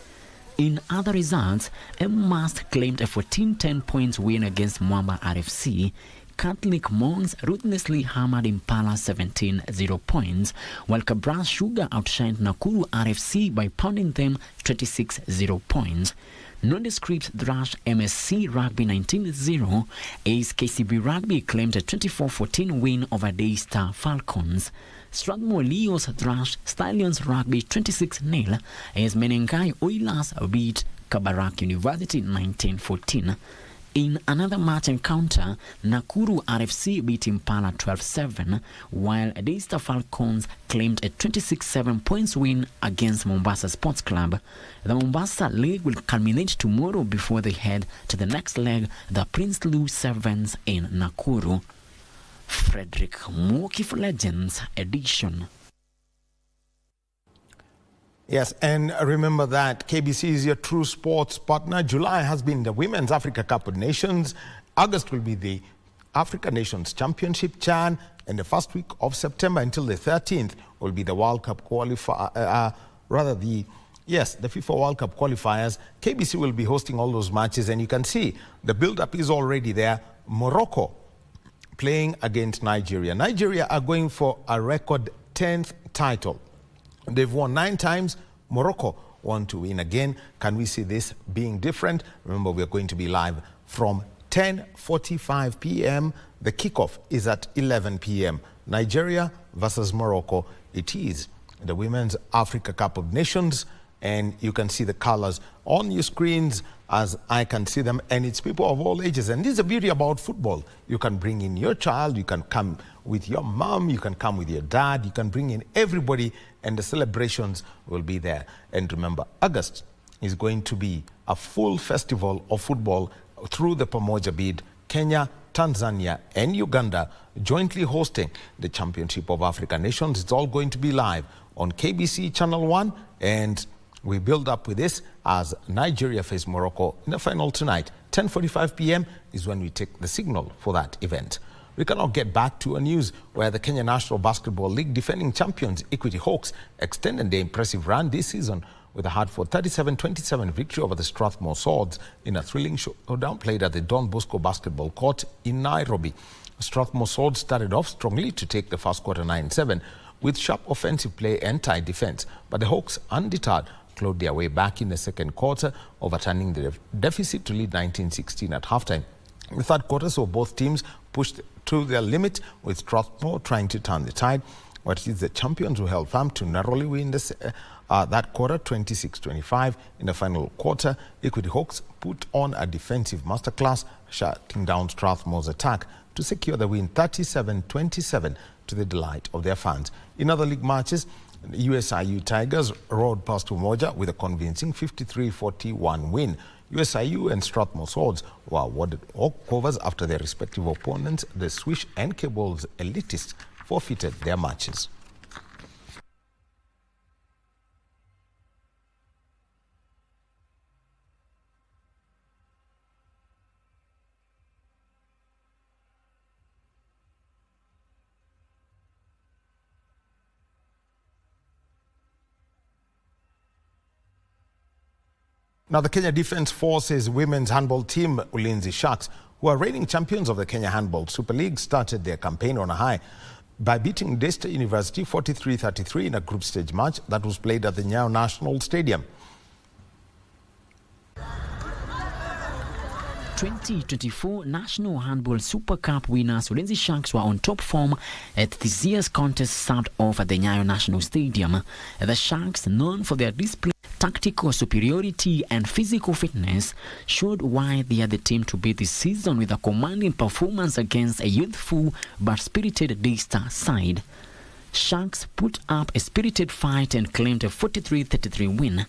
In other results, Must claimed a 14-10 points win against Mwamba RFC. Catholic Monks ruthlessly hammered Impala 17-0 points, while Kabras Sugar outshined Nakuru RFC by pounding them 26-0 points. Nondescript thrashed MSC Rugby 19-0 as KCB Rugby claimed a 24-14 win over Daystar Falcons. Strathmore Leos thrashed Stallions Rugby 26-0 as Menengai Oilers beat Kabarak University 19-14. In another match encounter, Nakuru RFC beat Impala 12-7, while Daystar Falcons claimed a 26-7 points win against Mombasa Sports Club. The Mombasa leg will culminate tomorrow before they head to the next leg, the Prince Louis Sevens in Nakuru. Frederick Moki for Legends Edition. Yes, and remember that KBC is your true sports partner. July has been the Women's Africa Cup of Nations. August will be the Africa Nations Championship, Chan, and the first week of September until the 13th will be the World Cup qualifier, the FIFA World Cup qualifiers. KBC will be hosting all those matches, and you can see the build-up is already there. Morocco playing against Nigeria. Nigeria are going for a record 10th title. They've won 9 times. Morocco want to win again. Can we see this being different? Remember, we're going to be live from 10:45 p.m. The kickoff is at 11 p.m. Nigeria versus Morocco. It is the Women's Africa Cup of Nations, and you can see the colors on your screens as I can see them, and it's people of all ages. And this is the beauty about football. You can bring in your child, you can come with your mom, you can come with your dad, you can bring in everybody, and the celebrations will be there. And remember, August is going to be a full festival of football through the Pamoja bid. Kenya, Tanzania and Uganda jointly hosting the Championship of African Nations. It's all going to be live on KBC Channel 1, and we build up with this as Nigeria face Morocco in the final tonight. 10:45 p.m. is when we take the signal for that event. We can now get back to a news where the Kenya National Basketball League defending champions Equity Hawks extended their impressive run this season with a hard-fought 37-27 victory over the Strathmore Swords in a thrilling showdown played at the Don Bosco Basketball Court in Nairobi. Strathmore Swords started off strongly to take the first quarter 9-7 with sharp offensive play and tight defense, but the Hawks, undeterred, clawed their way back in the second quarter, overturning the deficit to lead 19-16 at halftime. In the third quarter saw both teams pushed to their limit, with Strathmore trying to turn the tide. What is the champions who held firm to narrowly win that quarter, 26-25. In the final quarter, Equity Hawks put on a defensive masterclass, shutting down Strathmore's attack to secure the win 37-27 to the delight of their fans. In other league matches, the USIU Tigers rode past Umoja with a convincing 53-41 win. USIU and Strathmore Swords were awarded walkovers after their respective opponents, the Swish and Cables elitists, forfeited their matches. Now, the Kenya Defence Forces women's handball team, Ulinzi Sharks, who are reigning champions of the Kenya Handball Super League, started their campaign on a high by beating Daystar University 43-33 in a group stage match that was played at the Nyayo National Stadium. 2024 National Handball Super Cup winners Ulinzi Sharks were on top form at this year's contest start off at the Nyayo National Stadium. The Sharks, known for their display, tactical superiority and physical fitness, showed why they are the team to beat this season with a commanding performance against a youthful but spirited Daystar side. Sharks put up a spirited fight and claimed a 43-33 win.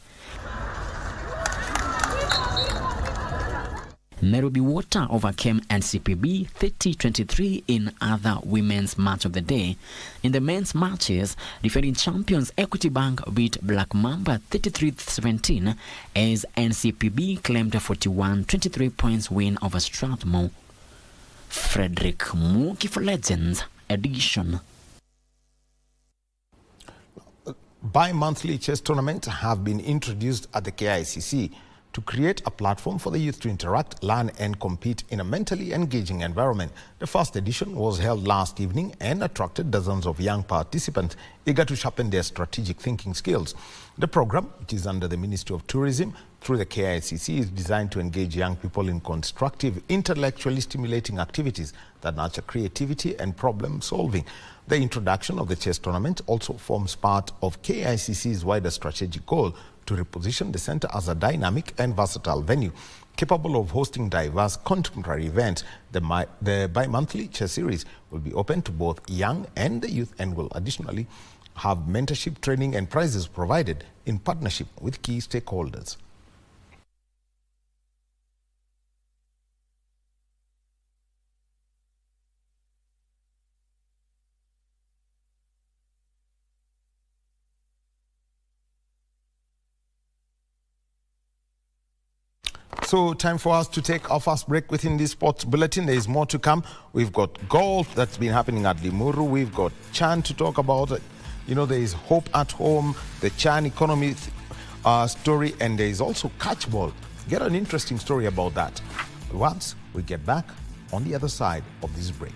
Nairobi Water overcame NCPB 30-23 in other women's match of the day. In the men's matches, defending champions Equity Bank beat Black Mamba 33-17 as NCPB claimed a 41-23 points win over Strathmore. Frederick Muki for Legends edition. Bi-monthly chess tournaments have been introduced at the KICC to create a platform for the youth to interact, learn and compete in a mentally engaging environment. The first edition was held last evening and attracted dozens of young participants eager to sharpen their strategic thinking skills. The program, which is under the Ministry of Tourism through the KICC, is designed to engage young people in constructive, intellectually stimulating activities that nurture creativity and problem solving. The introduction of the chess tournament also forms part of KICC's wider strategic goal to reposition the center as a dynamic and versatile venue capable of hosting diverse contemporary events. The bi-monthly chess series will be open to both young and the youth and will additionally have mentorship, training and prizes provided in partnership with key stakeholders. So time for us to take our first break within this sports bulletin. There is more to come. We've got golf that's been happening at Limuru. We've got Chan to talk about. You know, there is Hope at Home, the Chan economy story, and there is also catchball. Get an interesting story about that once we get back on the other side of this break.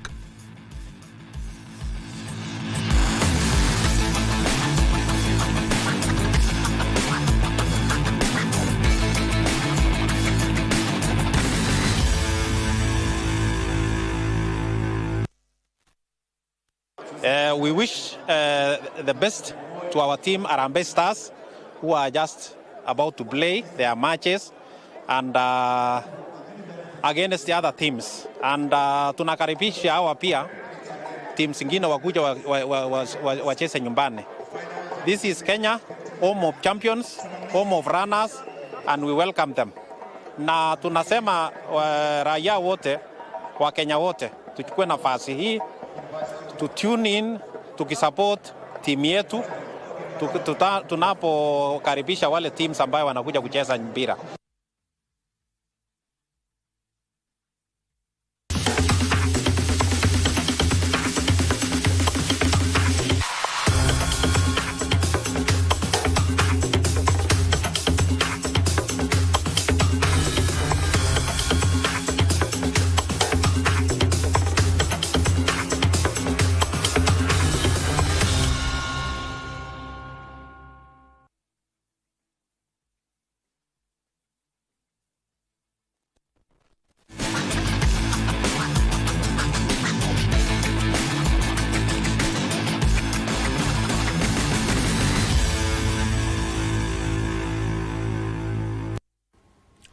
We wish the best to our team, Harambee Stars, who are just about to play their matches and against the other teams. And tunakaribisha hawa pia teams zingine wakuja wacheze nyumbani. This is Kenya, home of champions, home of runners, and we welcome them. Na tunasema raia wote wa Kenya wote tuchukue nafasi hii to tune in, tukisupport timu yetu tunapokaribisha wale teams ambayo wanakuja kucheza mpira.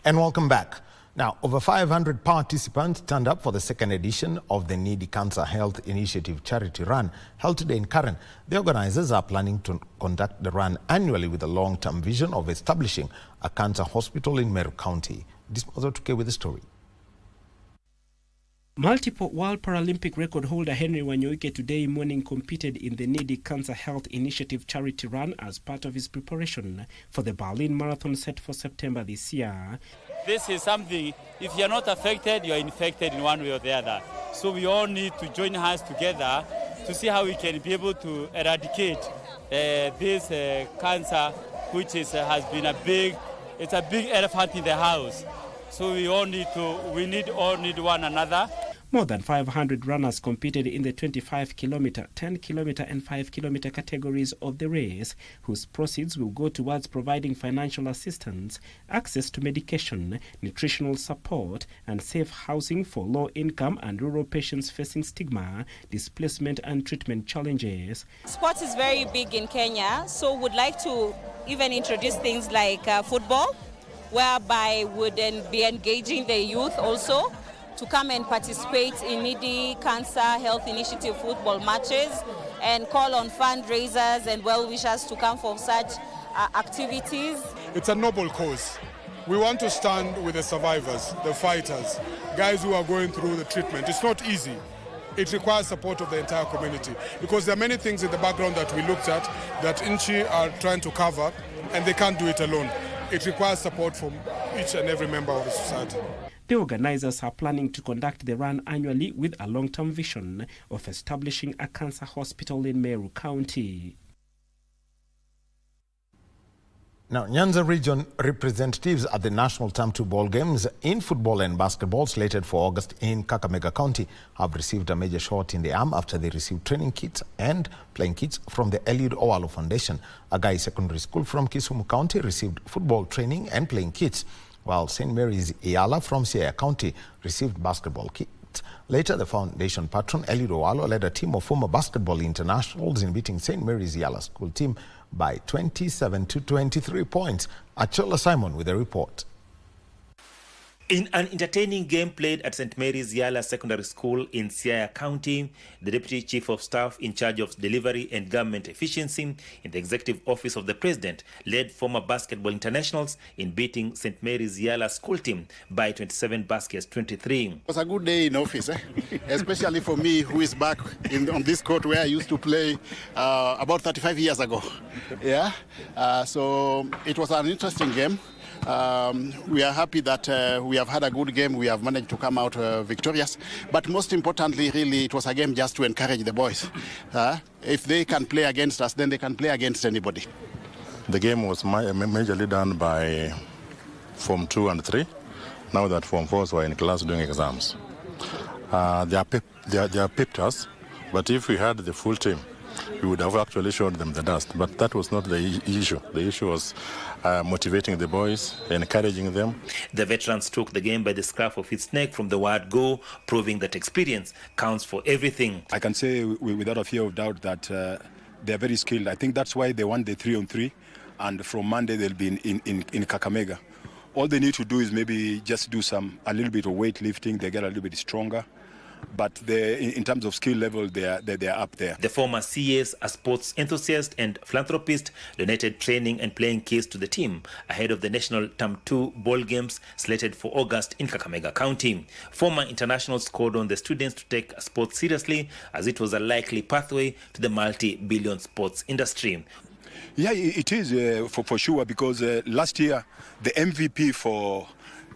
And welcome back. Now, over 500 participants turned up for the second edition of the Needy Cancer Health Initiative Charity Run held today in Karen. The organizers are planning to conduct the run annually with a long-term vision of establishing a cancer hospital in Meru County. This was Otuke with the story. Multiple World Paralympic record holder Henry Wanyoike today morning competed in the Needy Cancer Health Initiative charity run as part of his preparation for the Berlin Marathon set for September this year. This is something, if you're not affected, you're infected in one way or the other. So we all need to join hands together to see how we can be able to eradicate this cancer, which is, has been it's a big elephant in the house. So we all need one another. More than 500 runners competed in the 25-kilometer, 10-kilometer and 5-kilometer categories of the race, whose proceeds will go towards providing financial assistance, access to medication, nutritional support, and safe housing for low-income and rural patients facing stigma, displacement and treatment challenges. Sports is very big in Kenya, so would like to even introduce things like football, whereby would then be engaging the youth also to come and participate in Needy Cancer Health Initiative football matches and call on fundraisers and well-wishers to come for such activities. It's a noble cause. We want to stand with the survivors, the fighters, guys who are going through the treatment. It's not easy. It requires support of the entire community because there are many things in the background that we looked at that INCHI are trying to cover, and they can't do it alone. It requires support from each and every member of the society. The organizers are planning to conduct the run annually with a long-term vision of establishing a cancer hospital in Meru County. Now, Nyanza region representatives at the National Term 2 Ball Games in football and basketball slated for August in Kakamega County have received a major shot in the arm after they received training kits and playing kits from the Eliud Owalo Foundation. Agai Secondary School from Kisumu County received football training and playing kits, while St. Mary's Iyala from Siaya County received basketball kits. Later, the foundation patron Eliud Owalo led a team of former basketball internationals in beating St. Mary's Iyala school team by 27 to 23 points. Achola Simon with a report. In an entertaining game played at St. Mary's Yala Secondary School in Siaya County, the Deputy Chief of Staff in charge of delivery and government efficiency in the Executive Office of the President led former basketball internationals in beating St. Mary's Yala school team by 27 baskets 23. It was a good day in office, especially for me, who is back on this court where I used to play about 35 years ago. Yeah, so it was an interesting game. We are happy that we have had a good game. We have managed to come out victorious. But most importantly, really, it was a game just to encourage the boys. If they can play against us, then they can play against anybody. The game was majorly done by Form 2 and 3. Now that Form 4s were in class doing exams. They are pipped us, but if we had the full team, we would have actually showed them the dust. But that was not the issue. The issue was motivating the boys, encouraging them. The veterans took the game by the scruff of its neck from the word go, proving that experience counts for everything. I can say without a fear of doubt that they're very skilled. I think that's why they won the 3-on-3, and from Monday they'll be in Kakamega. All they need to do is maybe just do a little bit of weightlifting. They get a little bit stronger. But in terms of skill level, they are up there. The former CS, a sports enthusiast and philanthropist, donated training and playing kits to the team ahead of the National Term 2 Ball Games slated for August in Kakamega County. Former internationals called on the students to take sports seriously, as it was a likely pathway to the multi-billion sports industry. Yeah, it is for sure, because last year the MVP for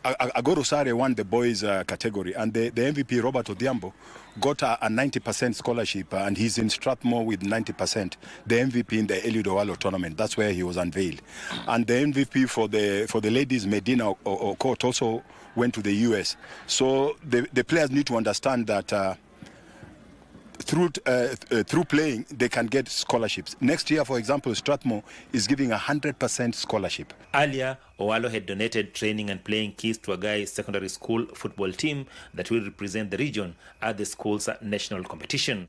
Agoro Sare won the boys category, and the MVP, Robert Odhiambo, got a 90% scholarship, and he's in Strathmore with 90%. The MVP in the Eliud Owalo tournament, that's where he was unveiled. And the MVP for the ladies, Medina Okot, also went to the US. So the players need to understand that through playing, they can get scholarships. Next year, for example, Strathmore is giving 100% scholarship. Earlier, Owalo had donated training and playing kits to a Agai Secondary School football team that will represent the region at the school's national competition.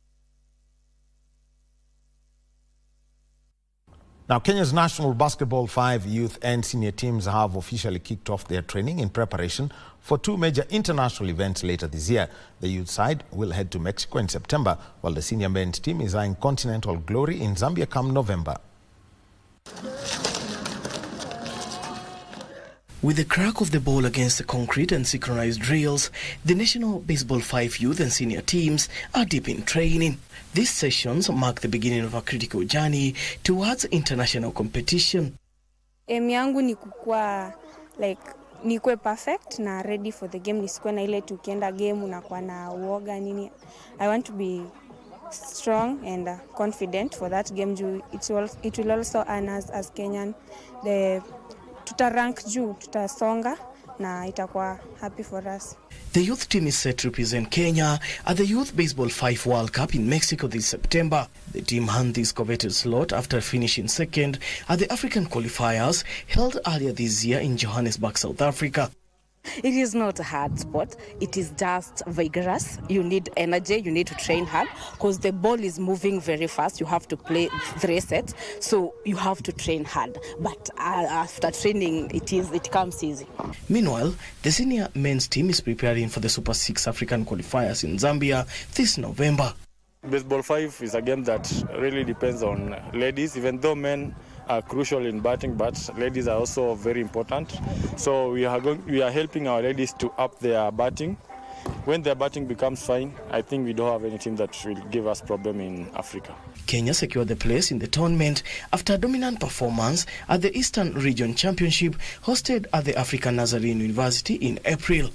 Now, Kenya's national basketball 5 youth and senior teams have officially kicked off their training in preparation for 2 major international events later this year. The youth side will head to Mexico in September, while the senior men's team is eyeing continental glory in Zambia come November. With the crack of the ball against the concrete and synchronized drills, the National Baseball 5 youth and senior teams are deep in training. These sessions mark the beginning of a critical journey towards international competition. Aim yangu ni kukua nikuwe perfect na ready for the game, nisikuwe na ile tukienda game unakuwa na uoga nini. I want to be strong and confident for that game. It will also earn us as Kenyan tutarank juu, tutasonga na itakuwa happy for us. The youth team is set to represent Kenya at the Youth Baseball 5 World Cup in Mexico this September. The team earned this coveted slot after finishing second at the African qualifiers held earlier this year in Johannesburg, South Africa. It is not a hard sport. It is just vigorous. You need energy. You need to train hard because the ball is moving very fast. You have to play 3 sets, so you have to train hard. But after training, it comes easy. Meanwhile, the senior men's team is preparing for the Super 6 African qualifiers in Zambia this November. Baseball 5 is a game that really depends on ladies, even though men are crucial in batting, but ladies are also very important. So we are helping our ladies to up their batting. When their batting becomes fine, I think we don't have any team that will give us problem in Africa. Kenya secured the place in the tournament after a dominant performance at the Eastern Region Championship hosted at the African Nazarene University in April.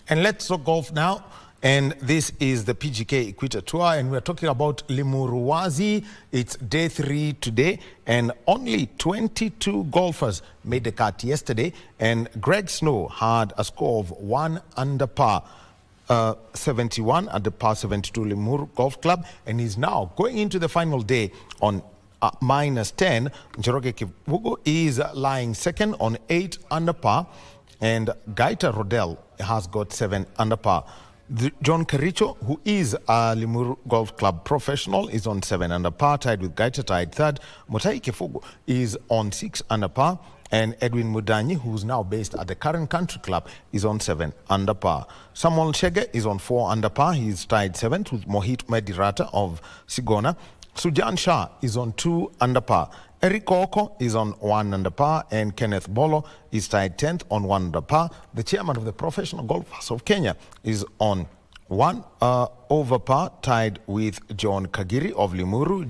And let's talk golf now. And this is the PGK Equator Tour, and we're talking about Limuruwazi. It's day 3 today, and only 22 golfers made the cut yesterday. And Greg Snow had a score of 1 under par 71 at the par 72 Limuru Golf Club, and he's now going into the final day on -10. Njoroge Kivugo is lying second on 8 under par, and Gaita Rodell has got 7 under par. John Kericho, who is a Limuru Golf Club professional, is on 7 under par, tied with Gaita, tied third. Mutai Kifugu is on 6 under par, and Edwin Mudanyi, who's now based at the current country club, is on 7 under par. Samuel Shege is on 4 under par. He's tied 7th with Mohit Medirata of Sigona. Sujan Shah is on 2 under par. Eric Oko is on 1 under par, and Kenneth Bolo is tied 10th on 1 under par. The chairman of the Professional Golfers of Kenya is on 1 over par, tied with John Kagiri of Limuru.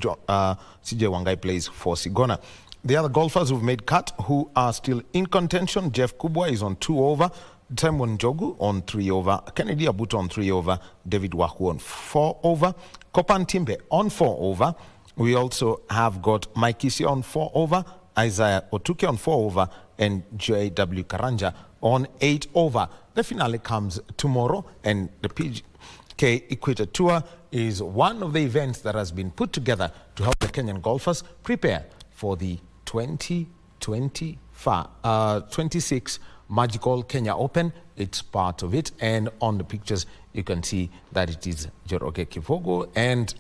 CJ Wangai plays for Sigona. The other golfers who've made cut who are still in contention: Jeff Kubwa is on 2 over, Timon Jogu on 3 over, Kennedy Abuto on 3 over, David Wahu on 4 over, Kopan Timbe on 4 over. We also have got Mike Isi on 4 over, Isaiah Otuke on 4 over, and J.W. Karanja on 8 over. The finale comes tomorrow, and the PGK Equator Tour is one of the events that has been put together to help the Kenyan golfers prepare for the 2026 Magical Kenya Open. It's part of it, and on the pictures you can see that it is Njoroge Kivugo and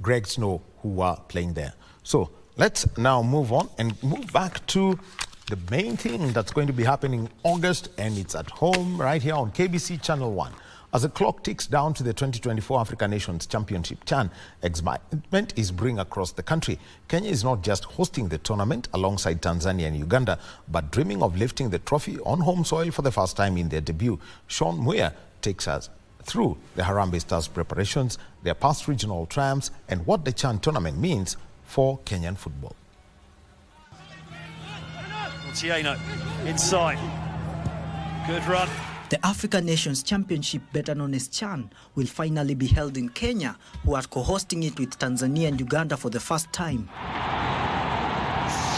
Greg Snow who are playing there. So let's now move on and move back to the main thing that's going to be happening in August, and it's at home right here on KBC Channel 1. As the clock ticks down to the 2024 African Nations Championship, CHAN excitement is brewing across the country. Kenya is not just hosting the tournament alongside Tanzania and Uganda, but dreaming of lifting the trophy on home soil for the first time in their debut. Sean Muir takes us through the Harambee Stars preparations, their past regional triumphs, and what the CHAN tournament means for Kenyan football. Tieno inside. Good run. The African Nations Championship, better known as CHAN, will finally be held in Kenya, who are co-hosting it with Tanzania and Uganda for the first time.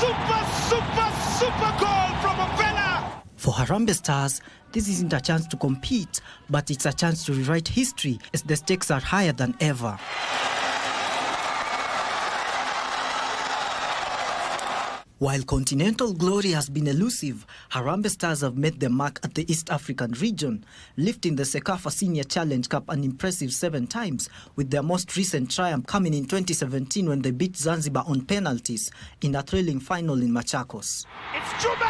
Super goal from Opela! For Harambee Stars, this isn't a chance to compete, but it's a chance to rewrite history as the stakes are higher than ever. While continental glory has been elusive, Harambee Stars have made their mark at the East African region, lifting the Sekafa Senior Challenge Cup an impressive 7 times, with their most recent triumph coming in 2017 when they beat Zanzibar on penalties in a thrilling final in Machakos. It's Juba!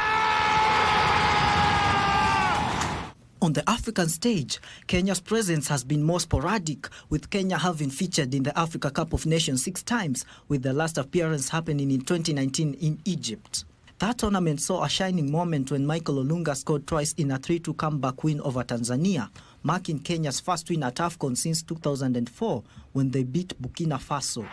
On the African stage, Kenya's presence has been more sporadic, with Kenya having featured in the Africa Cup of Nations 6 times, with the last appearance happening in 2019 in Egypt. That tournament saw a shining moment when Michael Olunga scored twice in a 3-2 comeback win over Tanzania, marking Kenya's first win at AFCON since 2004 when they beat Burkina Faso.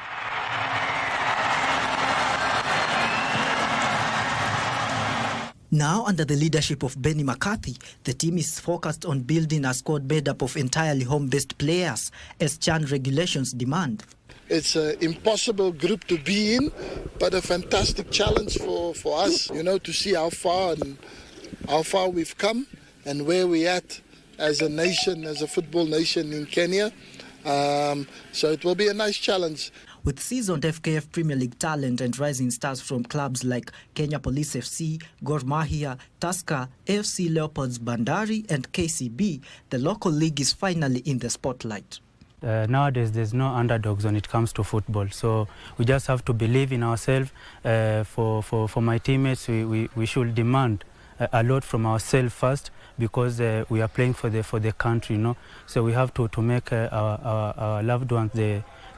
Now, under the leadership of Benny McCarthy, the team is focused on building a squad made up of entirely home-based players, as CHAN regulations demand. It's an impossible group to be in, but a fantastic challenge for us, to see how far we've come and where we're at as a nation, as a football nation in Kenya. So it will be a nice challenge. With seasoned FKF Premier League talent and rising stars from clubs like Kenya Police FC, Gor Mahia, Tusker, AFC Leopards Bandari and KCB, the local league is finally in the spotlight. Nowadays, there's no underdogs when it comes to football, so we just have to believe in ourselves. For my teammates, we should demand a lot from ourselves first, because we are playing for the country, So we have to make our loved ones,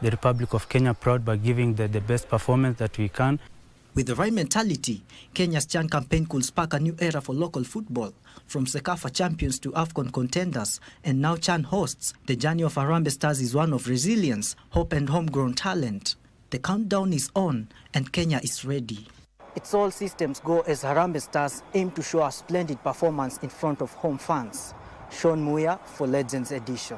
the Republic of Kenya, proud by giving the best performance that we can. With the right mentality, Kenya's CHAN campaign could spark a new era for local football. From CECAFA champions to AFCON contenders, and now CHAN hosts, the journey of Harambee Stars is one of resilience, hope and homegrown talent. The countdown is on, and Kenya is ready. It's all systems go as Harambee Stars aim to show a splendid performance in front of home fans. Sean Muya for Legends Edition.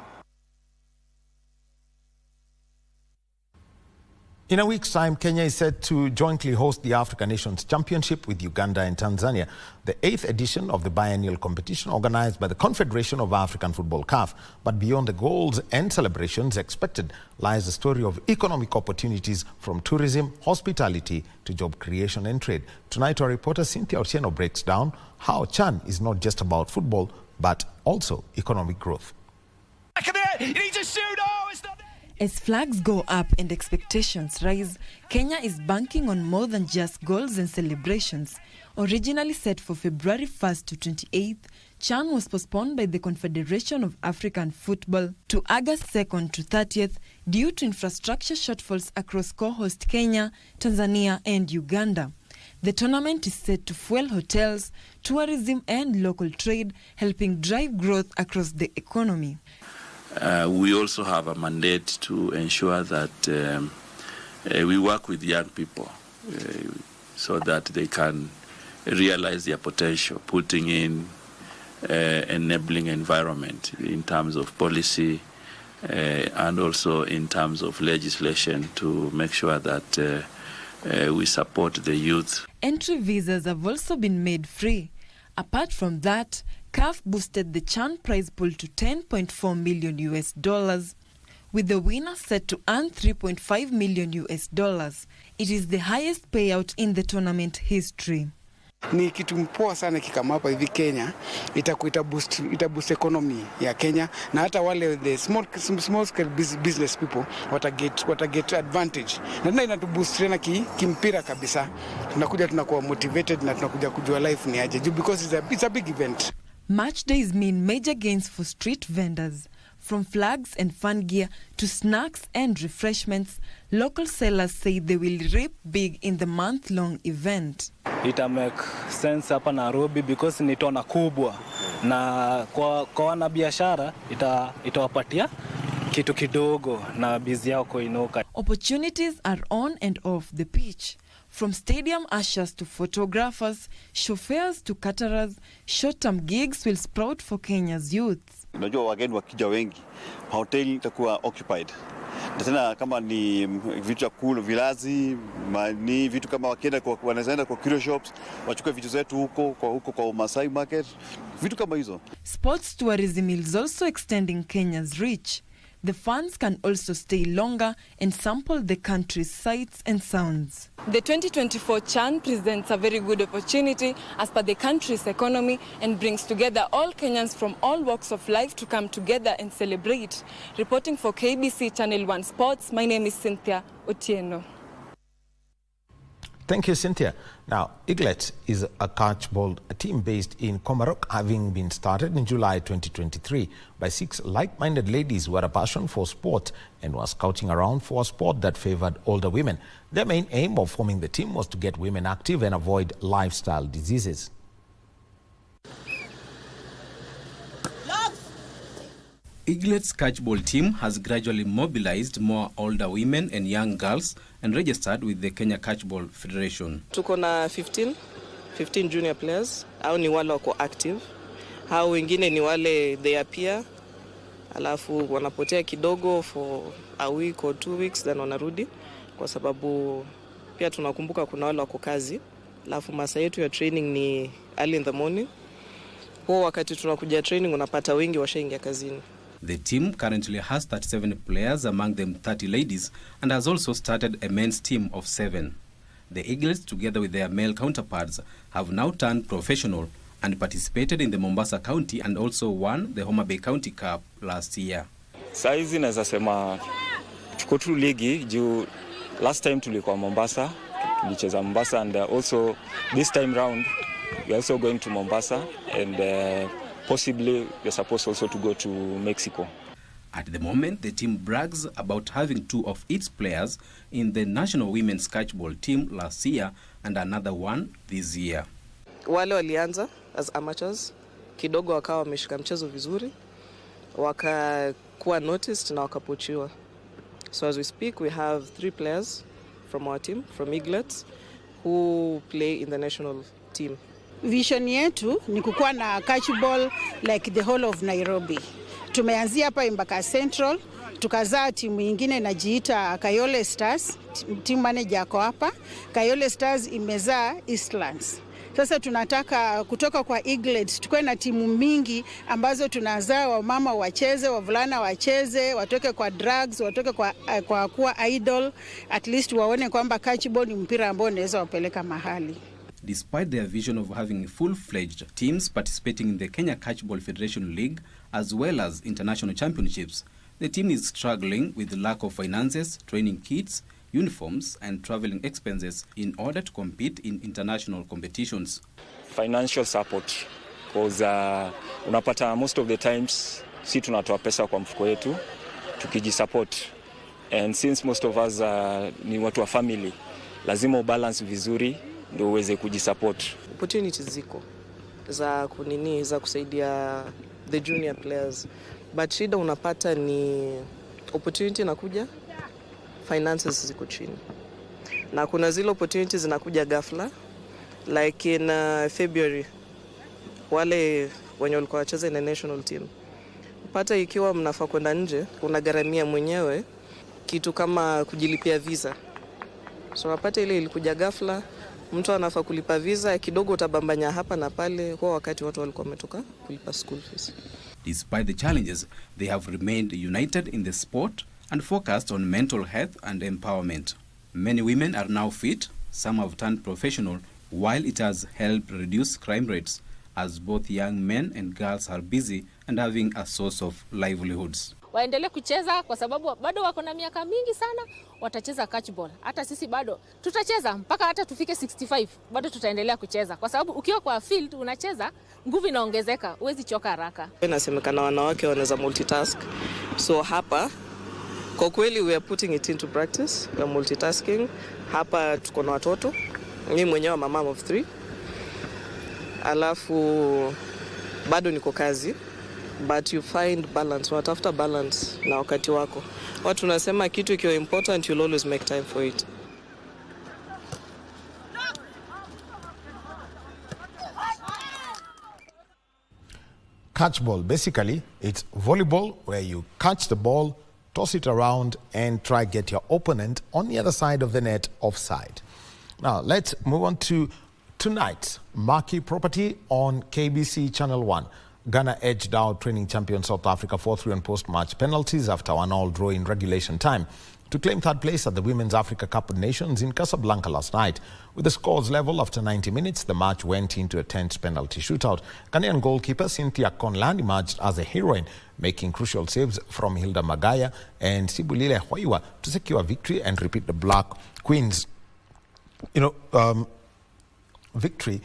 In a week's time, Kenya is set to jointly host the African Nations Championship with Uganda and Tanzania, the 8th edition of the biennial competition organized by the Confederation of African Football, CAF. But beyond the goals and celebrations expected lies the story of economic opportunities from tourism, hospitality to job creation and trade. Tonight, our reporter Cynthia Otieno breaks down how CHAN is not just about football, but also economic growth. You need to shoot! Oh, it's not there! As flags go up and expectations rise, Kenya is banking on more than just goals and celebrations. Originally set for February 1st to 28th, CHAN was postponed by the Confederation of African Football to August 2nd to 30th due to infrastructure shortfalls across co-host Kenya, Tanzania and Uganda. The tournament is set to fuel hotels, tourism and local trade, helping drive growth across the economy. We also have a mandate to ensure that we work with young people so that they can realize their potential, putting in enabling environment in terms of policy and also in terms of legislation to make sure that we support the youth. Entry visas have also been made free. Apart from that, CAF boosted the CHAN prize pool to $10.4 million, with the winner set to earn $3.5 million. It is the highest payout in the tournament history. Ni kitu mpoa sana kikama hapa hivi Kenya, ita boost economy ya Kenya, na hata wale the small scale business people wata get advantage. Na tena inatu boost tena kimpira kabisa. Tunakuwa motivated na tunakuja kujua life ni aje, because it's a big event. Match days mean major gains for street vendors. From flags and fun gear to snacks and refreshments, local sellers say they will reap big in the month-long event. Ita make sense hapa Nairobi because ni tona kubwa, na kwa wanabiashara itawapatia kitu kidogo na bizi yao kuinuka. Opportunities are on and off the pitch. From stadium ushers to photographers, chauffeurs to caterers, short-term gigs will sprout for Kenya's youth. Unajua wageni wakija wengi, hoteli itakuwa occupied. Na tena kama ni vitu ya kula, vilazi, ni vitu kama wakienda wanaenda kwa curio shops, wachukue vitu zetu huko kwa Masai Market, vitu kama hizo. Sports tourism is also extending Kenya's reach. The fans can also stay longer and sample the country's sights and sounds. The 2024 CHAN presents a very good opportunity as per the country's economy and brings together all Kenyans from all walks of life to come together and celebrate. Reporting for KBC Channel 1 Sports, my name is Cynthia Otieno. Thank you, Cynthia. Now, Eaglets is a catchball team based in Komarok, having been started in July 2023 by 6 like-minded ladies who had a passion for sport and were scouting around for a sport that favored older women. Their main aim of forming the team was to get women active and avoid lifestyle diseases. Eaglet's catchball team has gradually mobilized more older women and young girls and registered with the Kenya Catchball Federation. Tuko na 15 junior players. Hao ni wale wako active. Hao wengine ni wale they appear, alafu wanapotea kidogo for a week or 2 weeks, then wanarudi, kwa sababu pia tunakumbuka kuna wale wako kazi. Alafu masaa yetu ya training ni early in the morning. Kwa wakati tunakuja training unapata wengi washaingia kazini. The team currently has 37 players, among them 30 ladies, and has also started a men's team of 7. The Eagles, together with their male counterparts, have now turned professional and participated in the Mombasa County and also won the Homa Bay County Cup last year. Saizi naweza sema tuko tu ligi juu last time tulikuwa Mombasa, tulicheza Mombasa, and also this time round we are also going to Mombasa, and possibly we're supposed also to go to Mexico. At the moment, the team brags about having 2 of its players in the national women's catchball team last year and another one this year. Wale walianza as amateurs, kidogo wakawa wameshika mchezo vizuri, wakakuwa noticed na wakapochiwa. So as we speak, we have 3 players from our team, from Eaglets, who play in the national team. Vision yetu ni kukuwa na catchball like the whole of Nairobi. Tumeanzia hapa Embaka Central, tukazaa timu nyingine inajiita Kayole Stars, team manager ako hapa. Kayole Stars imezaa Eastlands. Sasa tunataka kutoka kwa Eaglets tukue na timu mingi ambazo tunazaa wamama wacheze, wavulana wacheze, watoke kwa drugs, watoke kwa kuwa idol, at least waone kwamba catchball ni mpira ambao unaweza wapeleka mahali. Despite their vision of having full-fledged teams participating in the Kenya Catchball Federation League as well as international championships, the team is struggling with the lack of finances, training kits, uniforms and traveling expenses in order to compete in international competitions. Financial support, because unapata most of the times si tunatoa pesa kwa mfuko yetu tukijisupport, and since most of us ni watu wa family, lazima ubalance vizuri ndio uweze kujisupport. Opportunities ziko za kusaidia the junior players, but shida unapata ni opportunity inakuja, finances ziko chini, na kuna zile opportunities zinakuja ghafla, like in February wale wenye walikuwa wacheza in the national team, pata ikiwa mnafaa kwenda nje unagharamia mwenyewe kitu kama kujilipia visa. So napata ile ilikuja ghafla, mtu anafaa kulipa visa kidogo, utabambanya hapa na pale, kwa wakati watu walikuwa wametoka kulipa school fees. Despite the challenges, they have remained united in the sport and focused on mental health and empowerment. Many women are now fit, some have turned professional, while it has helped reduce crime rates as both young men and girls are busy and having a source of livelihoods. Waendelee kucheza kwa sababu bado wako na miaka mingi sana, watacheza catchball. Hata sisi bado tutacheza mpaka hata tufike 65, bado tutaendelea kucheza kwa sababu ukiwa kwa field unacheza, nguvu inaongezeka, huwezi choka haraka. Inasemekana wanawake wanaweza multitask. So hapa kwa kweli we are putting it into practice, we are multitasking. Hapa tuko na watoto, mimi mwenyewe mama of 3. Alafu bado niko kazi. But you find balance, unatafuta balance na wakati wako. Watu tunasema kitu ikiwa important, you'll always make time for it. Catchball, basically, it's volleyball where you catch the ball, toss it around and try get your opponent on the other side of the net offside. Now, let's move on to tonight's marquee property on KBC Channel 1. Ghana edged out reigning champion South Africa 4-3 on post-match penalties after 1-1 draw in regulation time to claim third place at the Women's Africa Cup of Nations in Casablanca last night. With the scores level after 90 minutes, the match went into a tense penalty shootout. Ghanaian goalkeeper Cynthia Conland emerged as a heroine, making crucial saves from Hilda Magaya and Sibulile Hoiwa to secure victory and repeat the Black Queens. victory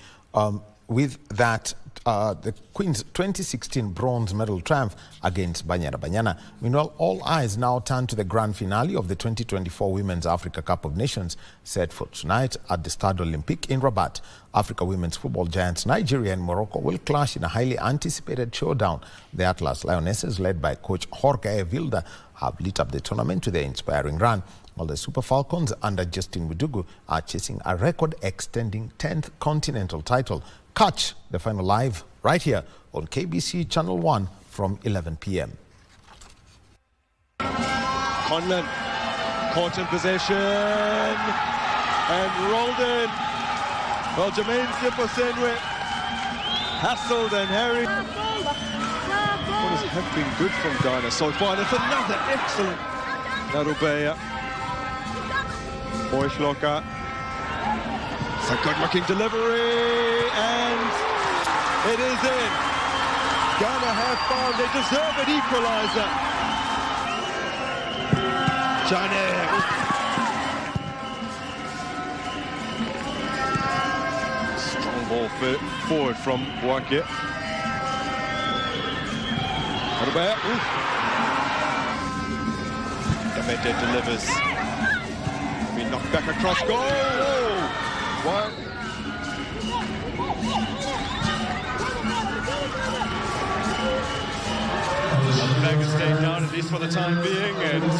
with that the Queen's 2016 bronze medal triumph against Banyana. Meanwhile, all eyes now turn to the grand finale of the 2024 Women's Africa Cup of Nations set for tonight at the Stade Olympique in Rabat. Africa women's football giants Nigeria and Morocco will clash in a highly anticipated showdown. The Atlas Lionesses, led by coach Jorge Vilda, have lit up the tournament to their inspiring run, while the Super Falcons under Justin Mudibo are chasing a record-extending 10th continental title. Catch the final live right here on KBC Channel 1 from 11 p.m. Conlon caught in possession and rolled in. Well, Jermaine Siposenwe hassled and harried. What has been good from Ghana so far. There's another excellent Narubeya. Boyschlocker. It's a good-looking delivery, and it is in. Ghana have found a deserved equaliser. Chane. Strong ball forward from Wake. Narubeya. Gamete delivers. Been knocked back across goal. Oh. One. The flag is staying down, at least for the time being, and of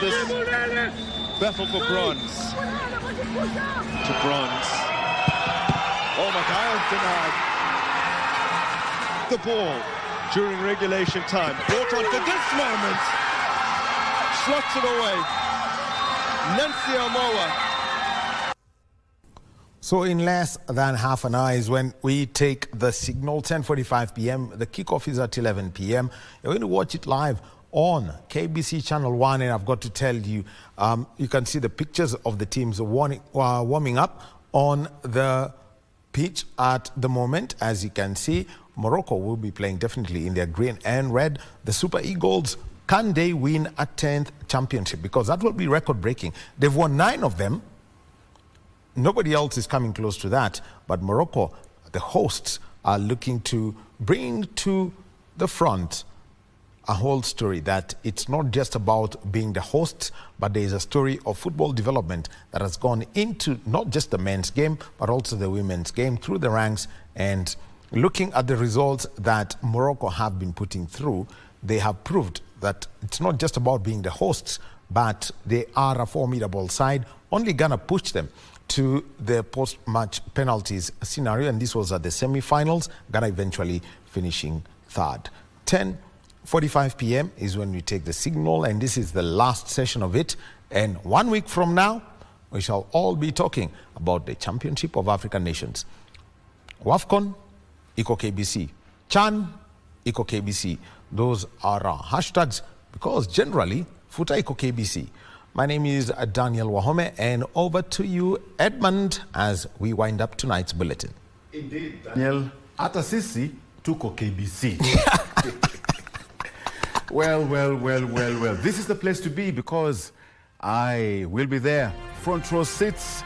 this battle for bronze to bronze. Oh my God, denied the ball during regulation time. Brought on for this moment. Slots it away. Nancy Amoa. So in less than half an hour is when we take the signal, 10:45 p.m. The kickoff is at 11 p.m. You're going to watch it live on KBC Channel 1, and I've got to tell you, you can see the pictures of the teams warming up on the pitch at the moment. As you can see, Morocco will be playing definitely in their green and red. The Super Eagles, can they win a 10th championship? Because that will be record-breaking. They've won 9 of them. Nobody else is coming close to that, but Morocco, the hosts, are looking to bring to the front a whole story that it's not just about being the hosts, but there is a story of football development that has gone into not just the men's game, but also the women's game through the ranks. And looking at the results that Morocco have been putting through, they have proved that it's not just about being the hosts, but they are a formidable side. Only Ghana pushed them to the post-match penalties scenario, and this was at the semi-finals, Ghana eventually finishing third. 10:45 p.m. is when we take the signal, and this is the last session of it. And 1 week from now, we shall all be talking about the Championship of African Nations. WAFCON, Iko KBC. Chan, Iko KBC. Those are our hashtags, because generally, Futa Iko KBC. My name is Daniel Wahome, and over to you, Edmund, as we wind up tonight's bulletin. Indeed, Daniel. Hata sisi tuko KBC. Well. This is the place to be, because I will be there, front row seats,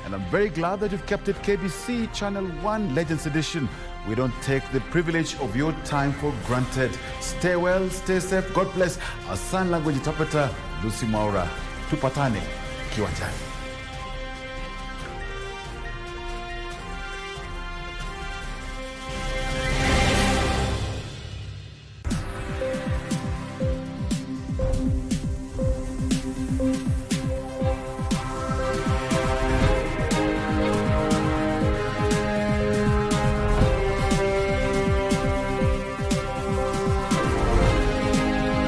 and I'm very glad that you've kept it KBC Channel 1 Legends Edition. We don't take the privilege of your time for granted. Stay well, stay safe. God bless. Our sign language interpreter, Lucy Maura. Tupatane kiwanjani.